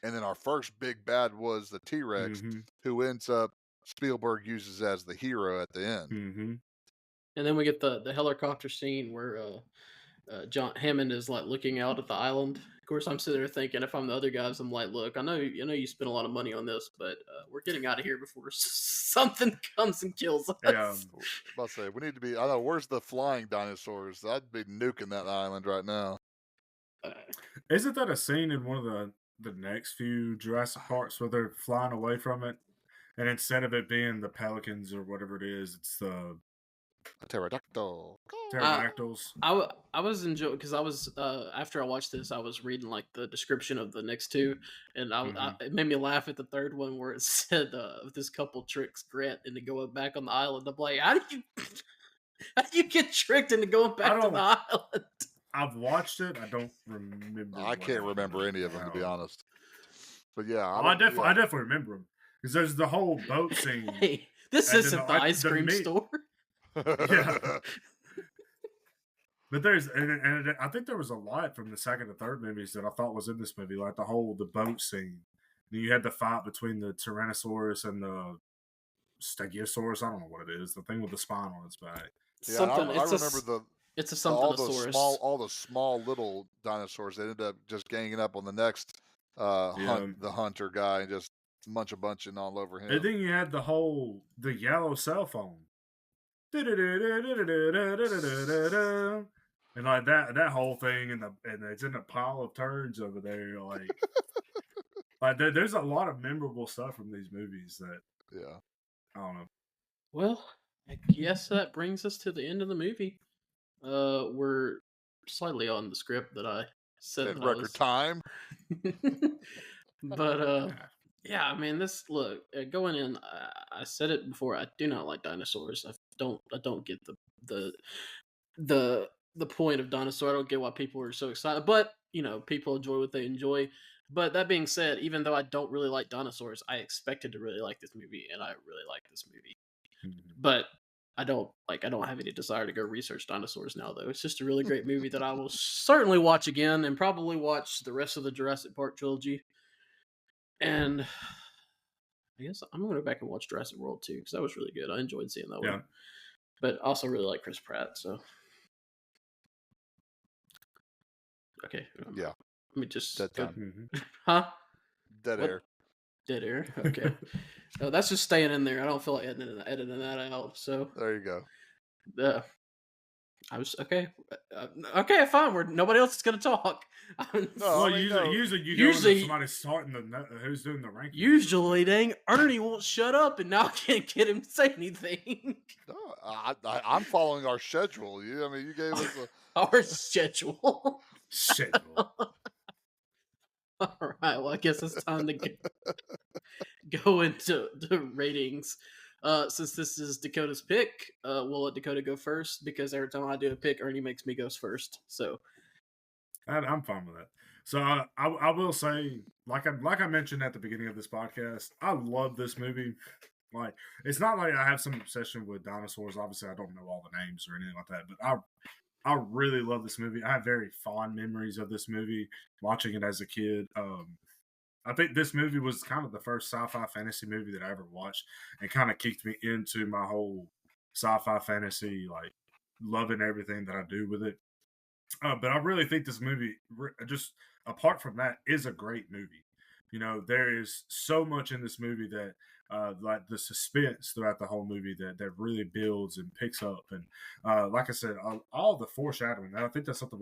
and then our first big bad was the T-Rex, who ends up Spielberg uses as the hero at the end. And then we get the helicopter scene where John Hammond is like looking out at the island. Of course, I'm sitting there thinking, if I'm the other guys, I'm like, look, I know you spent a lot of money on this, but we're getting out of here before something comes and kills us. Yeah, I'll say we need to be. I know, where's the flying dinosaurs? I'd be nuking that island right now. Isn't that a scene in one of the next few Jurassic Parks where they're flying away from it, and instead of it being the pelicans or whatever it is, it's the pterodactyl. Pterodactyls. I was enjoying because I was after I watched this, I was reading like the description of the next 2, and it made me laugh at the third one where it said this couple tricks Grant into going back on the island. I'm like, how do you get tricked into going back to the island? I've watched it. I don't remember. I can't remember any of them, to be honest. But yeah, I definitely remember them because there's the whole boat scene. Hey, this isn't the ice cream store. Yeah. But and I think there was a lot from the second and third movies that I thought was in this movie, like the boat scene. And you had the fight between the Tyrannosaurus and the Stegosaurus. I don't know what it is. The thing with the spine on its back. Yeah, I remember it's a something-osaurus. All the small little dinosaurs that ended up just ganging up on the next the hunter guy and just bunching all over him. And then you had the yellow cell phone. And like that whole thing, and it's in a pile of turds over there. Like there's a lot of memorable stuff from these movies that I don't know. Well, I guess that brings us to the end of the movie. We're slightly on the script that I said at record time, but yeah, I mean, going in, I said it before. I do not like dinosaurs. I don't get the point of dinosaur. I don't get why people are so excited. But people enjoy what they enjoy. But that being said, even though I don't really like dinosaurs, I expected to really like this movie, and I really like this movie. But I don't have any desire to go research dinosaurs now, though. It's just a really great movie that I will certainly watch again, and probably watch the rest of the Jurassic Park trilogy. And I guess I'm going to go back and watch Jurassic World too, because that was really good. I enjoyed seeing that one. But I also really like Chris Pratt, so. Okay. Yeah. Let me just. Dead time. Huh? Dead air. Dead air. Okay. No, that's just staying in there. I don't feel like editing that out. So. There you go. I was okay. Okay, fine. Nobody else is gonna talk. Usually somebody's starting who's doing the ranking. Usually, dang, Ernie won't shut up, and now I can't get him to say anything. No, I'm following our schedule. You gave us our schedule. Schedule. All right. Well, I guess it's time to go into the ratings. Since this is Dakota's pick, we'll let Dakota go first because every time I do a pick, Ernie makes me go first. So I'm fine with that. So I will say, like I mentioned at the beginning of this podcast, I love this movie. Like, it's not like I have some obsession with dinosaurs. Obviously, I don't know all the names or anything like that, but I really love this movie. I have very fond memories of this movie, watching it as a kid. I think this movie was kind of the first sci-fi fantasy movie that I ever watched, and kind of kicked me into my whole sci-fi fantasy, like loving everything that I do with it. But I really think this movie, just apart from that, is a great movie. You know, there is so much in this movie that, like the suspense throughout the whole movie that really builds and picks up. And like I said, all the foreshadowing. And I think that's something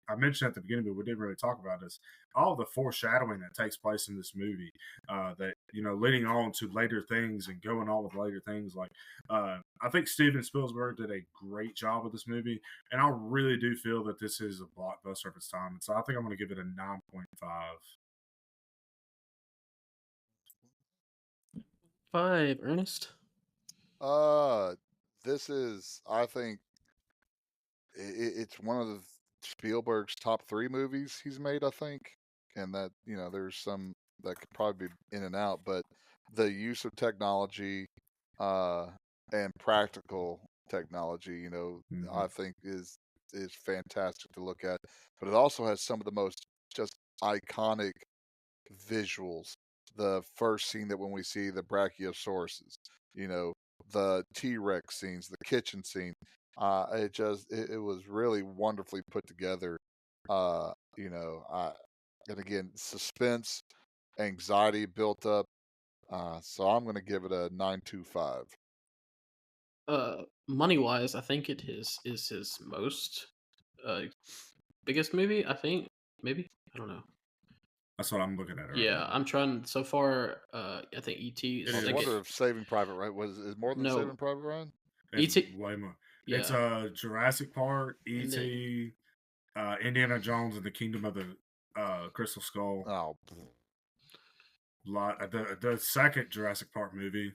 I mentioned at the beginning, but we didn't really talk about is all the foreshadowing that takes place in this movie. That, you know, leading on to later things and going on with later things. Like, I think Steven Spielberg did a great job with this movie, and I really do feel that this is a blockbuster of its time. And so I think I'm going to give it a 9.5. 5, Ernest. This is, I think, it's one of the Spielberg's top 3 movies he's made, I think, and that, you know, there's some that could probably be in and out, but the use of technology, and practical technology, you know, I think is fantastic to look at, but it also has some of the most just iconic visuals. The first scene that when we see the brachiosauruses, you know, the T-Rex scenes, the kitchen scene, it was really wonderfully put together. You know, and again, suspense, anxiety built up. So I'm going to give it a 9.25. Money wise, I think it is his most biggest movie. I think maybe, I don't know. That's what I'm looking at. Yeah, I'm trying so far. I think E.T. I wonder if Saving Private Ryan is more than Saving Private Ryan. E.T. way more. Yeah. It's Jurassic Park, E.T., Indiana Jones and the Kingdom of the Crystal Skull. Oh, the second Jurassic Park movie,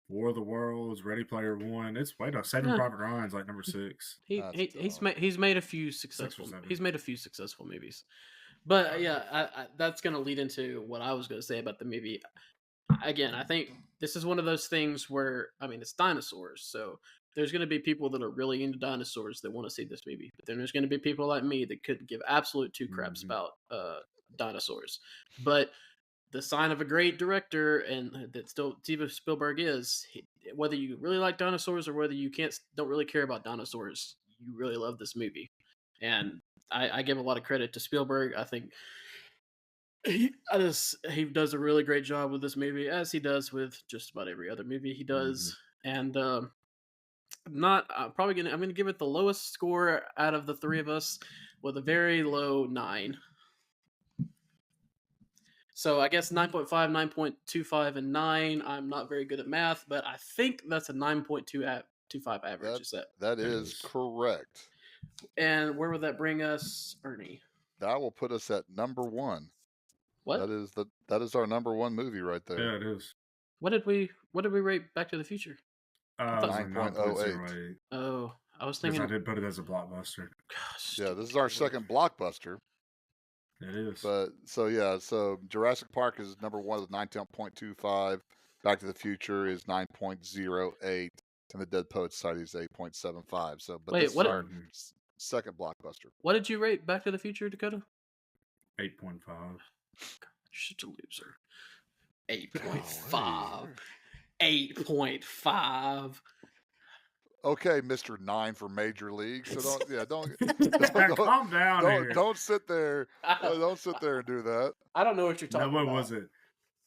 War of the Worlds, Ready Player One. Saving Private Ryan's like number 6. He's made a few successful. He's made a few successful movies, but yeah, that's gonna lead into what I was gonna say about the movie. Again, I think this is one of those things where, I mean, it's dinosaurs, so there's going to be people that are really into dinosaurs that want to see this movie. But then there's going to be people like me that couldn't give absolute two craps about dinosaurs. But the sign of a great director, and that still Steven Spielberg is, whether you really like dinosaurs or whether you don't really care about dinosaurs, you really love this movie. And I give a lot of credit to Spielberg. I think he does a really great job with this movie, as he does with just about every other movie he does. And I'm gonna give it the lowest score out of the 3 of us, with a very low 9. So I guess 9.5, 9.25, and 9. I'm not very good at math, but I think that's a 9.25 average. That is correct. And where would that bring us, Ernie? That will put us at number 1. What? That is our number 1 movie right there. Yeah, it is. What did we rate Back to the Future? 9.08. Oh, I was thinking. I did put it as a blockbuster. Gosh, yeah, this is our second blockbuster. It is. But so Jurassic Park is number 1 with 9.25. Back to the Future is 9.08, and the Dead Poets Society is 8.75. So, but this is our second blockbuster. What did you rate Back to the Future, Dakota? 8.5. You're such a loser. 8.5. 8.5. Okay, Mr. 9 for Major League. So don't calm down here. Don't sit there. Don't sit there and do that. I don't know what you're talking about. What was it?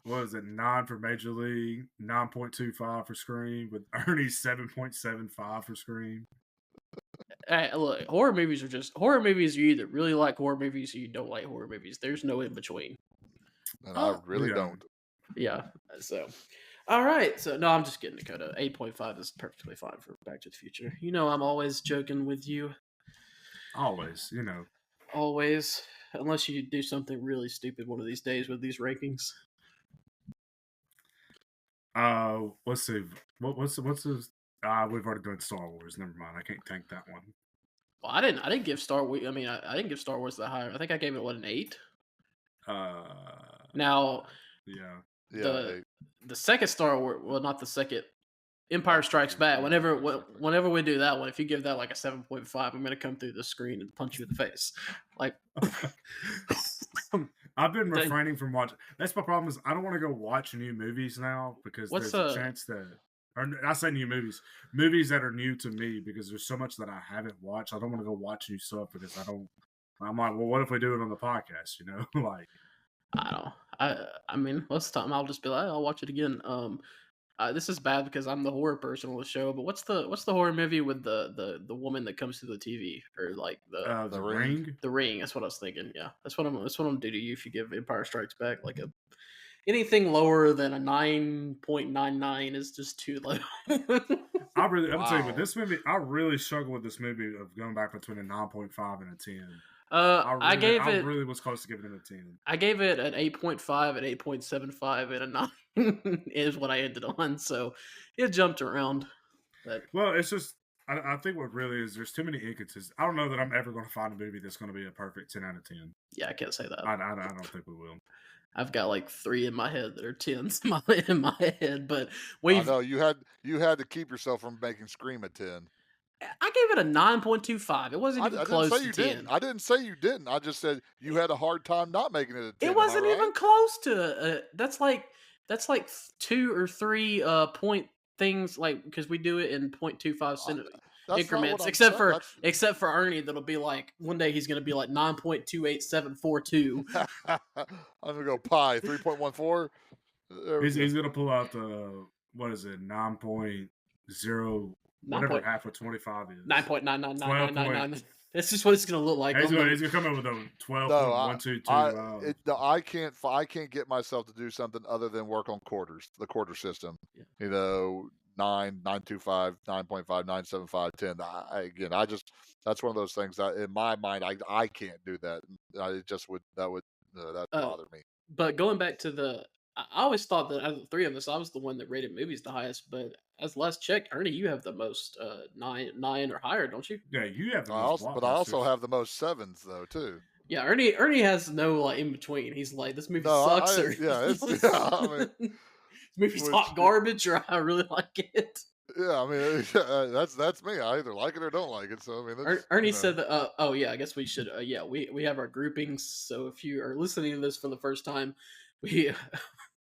What was it? 9 for Major League, 9.25 for Scream, with Ernie's 7.75 for Scream. Hey, look, horror movies are just horror movies. You either really like horror movies or you don't like horror movies. There's no in between. And I really don't. Yeah. So, all right. So no, I'm just kidding, Dakota. 8.5 is perfectly fine for Back to the Future. You know, I'm always joking with you. Always, you know. Always, unless you do something really stupid one of these days with these rankings. Let's see. What's this? We've already done Star Wars. Never mind. I can't take that one. Well, I didn't give Star Wars. I mean, I didn't give Star Wars that high. I think I gave it an 8. Now, yeah, the second Star Wars. Well, not the second. Empire Strikes Back. Whenever we do that one, if you give that like a 7.5, I'm gonna come through the screen and punch you in the face. Like, I've been refraining from watching. That's my problem. Is I don't want to go watch new movies now because there's a chance that, or I say new movies that are new to me because there's so much that I haven't watched. I don't want to go watch new stuff because I'm like, well, what if we do it on the podcast? You know, like I don't know. I mean, most of the time I'll just be like, I'll watch it again. This is bad because I'm the horror person on the show. But what's the horror movie with the woman that comes through the TV or like the Ring? The Ring. That's what I was thinking. Yeah, that's what I'm gonna do to you if you give Empire Strikes Back like anything lower than a 9.99 is just too low. I'm telling you, with this movie, I really struggle with this movie of going back between a 9.5 and a 10. I really was close to giving it a 10. I gave it an 8.5, an 8.75, and a 9 is what I ended on. So it jumped around. But well, it's just I think what really is there's too many inconsistencies. I don't know that I'm ever going to find a movie that's going to be a perfect 10 out of 10. Yeah, I can't say that. I don't think we will. I've got like 3 in my head that are 10s in my head, but I know you had to keep yourself from making Scream a 10. I gave it a 9.25. It wasn't even close to 10. I didn't say you didn't. I just said you had a hard time not making it a 10. It wasn't even close to that's like 2 or 3 point things, like, because we do it in 0.25 increments. Except for Ernie, that'll be like one day he's gonna be like 9.28742. I'm gonna go pi 3.14. He's gonna pull out the what is it 9.0. Whatever half of 25 is. 9.99999. That's just what it's going to look like. He's going to come in with a 12.122. I can't get myself to do something other than work on quarters, the quarter system. Yeah. You know, 9, 9.25, 9.5, 9.75, 10. Again, that's one of those things that in my mind, I can't do that. That would bother me. But going back to I always thought that out of the 3 of us, I was the one that rated movies the highest. But as last checked, Ernie, you have the most 9 or higher, don't you? Yeah, you have the most. But I also have the most 7s though too. Yeah, Ernie has no like in between. He's like, this movie sucks. This movie's hot garbage, or I really like it. Yeah, I mean that's me. I either like it or don't like it. So I mean, Ernie said that. Oh yeah, I guess we should. Yeah, we have our groupings. So if you are listening to this for the first time,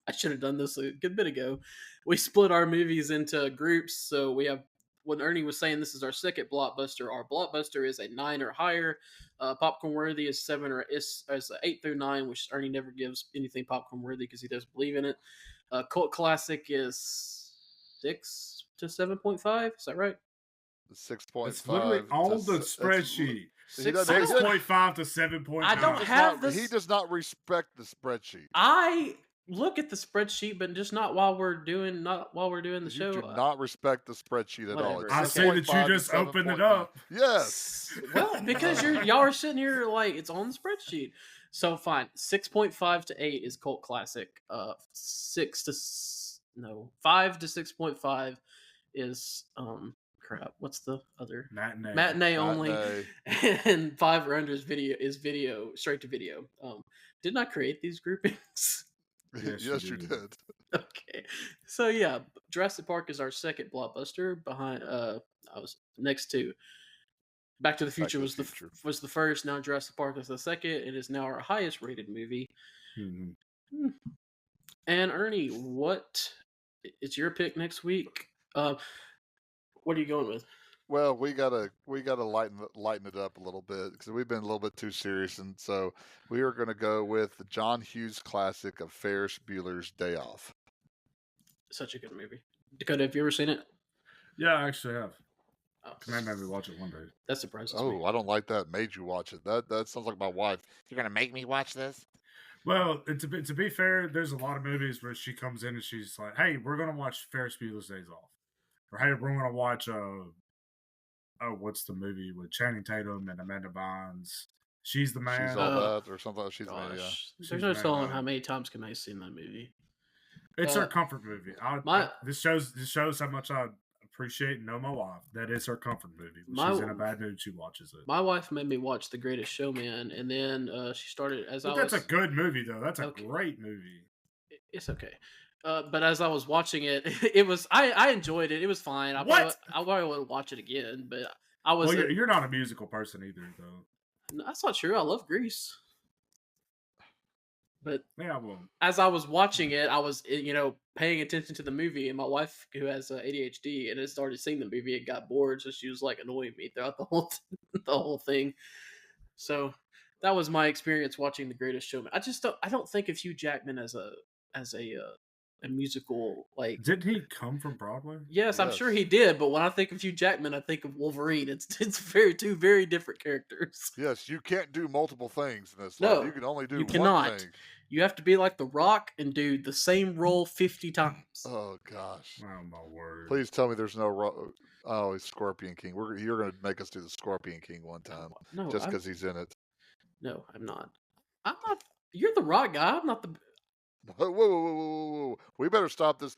I should have done this a good bit ago. We split our movies into groups. So we have, when Ernie was saying this is our second blockbuster, our blockbuster is a 9 or higher. Popcorn worthy is 7 or is 8 through 9, which Ernie never gives anything popcorn worthy because he doesn't believe in it. Cult classic is 6 to 7.5. Is that right? 6.5. It's literally on the spreadsheet. 6.5 to 7.9. I don't have this. He does not respect the spreadsheet. I look at the spreadsheet, but just not while we're doing the show. You do not respect the spreadsheet at all. I see that you just opened it up. Yes. Well, because y'all are sitting here like it's on the spreadsheet. So fine, 6.5 to 8 is cult classic. 5 to 6.5 is crap. What's the other? Matinee only. And 5 or under is video straight to video. Didn't I create these groupings? Yes, you did. Okay, so yeah, Jurassic Park is our second blockbuster. Behind, I was next to Back to the Future was the first. Now Jurassic Park is the second. It is now our highest rated movie. Mm-hmm. And Ernie, it's your pick next week? What are you going with? Well, we gotta lighten it up a little bit because we've been a little bit too serious, and so we are going to go with the John Hughes classic of Ferris Bueller's Day Off. Such a good movie. Dakota, have you ever seen it? Yeah, I actually have. Oh, I made me watch it one day. That surprises me. Oh, I don't like that. Made you watch it. That sounds like my wife. You're gonna make me watch this? Well, to be fair, there's a lot of movies where she comes in and she's like, "Hey, we're gonna watch Ferris Bueller's Days Off," or "Hey, we're gonna watch what's the movie with Channing Tatum and Amanda Bynes? She's the Man." She's all that, or something. She's the Man. Yeah. There's no telling how many times can I see in that movie. It's her comfort movie. This shows how much I appreciate and know my wife. That is her comfort movie. When she's in a bad mood, she watches it. My wife made me watch The Greatest Showman, and then she started That's a good movie, though. That's a great movie. It's okay. But as I was watching it, it was I enjoyed it. It was fine. I probably would watch it again, but I was. Well, you're not a musical person either, though. No, that's not true. I love Grease. But yeah, well, as I was watching it, I was paying attention to the movie, and my wife, who has ADHD and has already seen the movie, and got bored, so she was like annoying me throughout the whole thing. So that was my experience watching The Greatest Showman. I don't think of Hugh Jackman as a musical, like. Didn't he come from Broadway? Yes, I'm sure he did, but when I think of Hugh Jackman, I think of Wolverine. It's two very different characters. Yes, you can't do multiple things in this life. No, you can only do you one cannot. thing. You have to be like The Rock and do the same role 50 times. Oh gosh! Oh my word! Please tell me there's no. Oh, he's Scorpion King. You're going to make us do the Scorpion King one time, just because he's in it. No, I'm not. You're the Rock guy. I'm not the. Whoa! We better stop this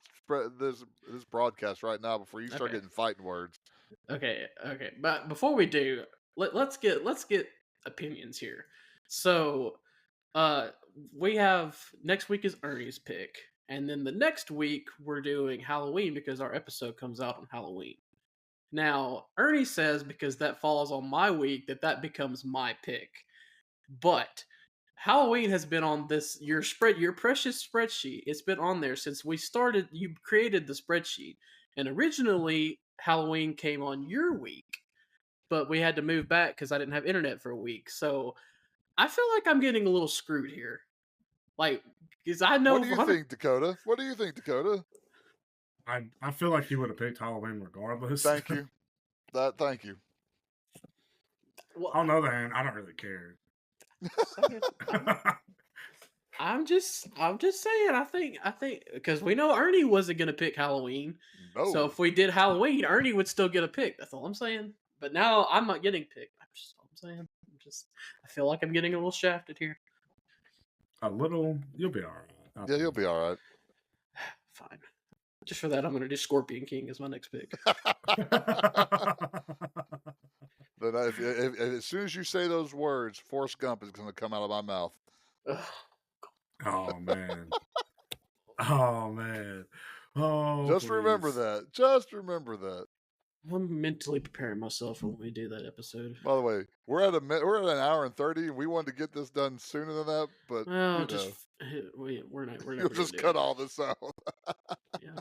broadcast right now before you start getting fighting words. Okay. But before we do, let's get opinions here. So, we have next week is Ernie's pick, and then the next week we're doing Halloween because our episode comes out on Halloween. Now, Ernie says because that falls on my week that becomes my pick, but Halloween has been on your precious spreadsheet. It's been on there since we started. You created the spreadsheet, and originally Halloween came on your week, but we had to move back because I didn't have internet for a week. So I feel like I'm getting a little screwed here. Like, because I know. What do you think, Dakota? I feel like he would have picked Halloween regardless. Thank you. Thank you. Well, on the other hand, I don't really care. I'm just saying. I think because we know Ernie wasn't gonna pick Halloween. No. So if we did Halloween, Ernie would still get a pick. That's all I'm saying. But now I'm not getting picked. I feel like I'm getting a little shafted here. A little. You'll be all right. Yeah, you'll be all right. Fine. Just for that, I'm gonna do Scorpion King as my next pick. But if as soon as you say those words, Forrest Gump is going to come out of my mouth. Oh man! Just remember that. Just remember that. I'm mentally preparing myself for when we do that episode. By the way, we're at an hour and 30. We wanted to get this done sooner than that, but we're not. You'll just cut all this out. Yeah.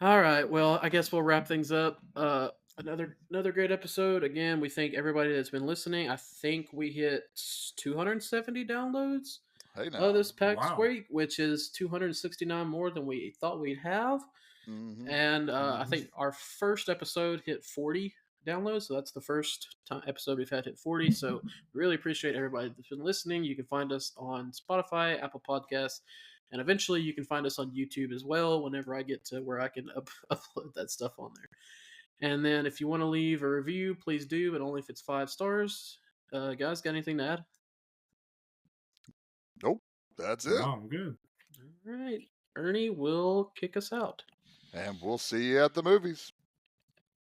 All right. Well, I guess we'll wrap things up. Another great episode. Again, we thank everybody that's been listening. I think we hit 270 downloads this past week, which is 269 more than we thought we'd have. Mm-hmm. And I think our first episode hit 40 downloads, so that's the first episode we've had hit 40. So we really appreciate everybody that's been listening. You can find us on Spotify, Apple Podcasts, and eventually you can find us on YouTube as well whenever I get to where I can upload that stuff on there. And then if you want to leave a review, please do, but only if it's 5 stars. Guys, got anything to add? Nope. That's it. No, I'm good. All right. Ernie will kick us out. And we'll see you at the movies.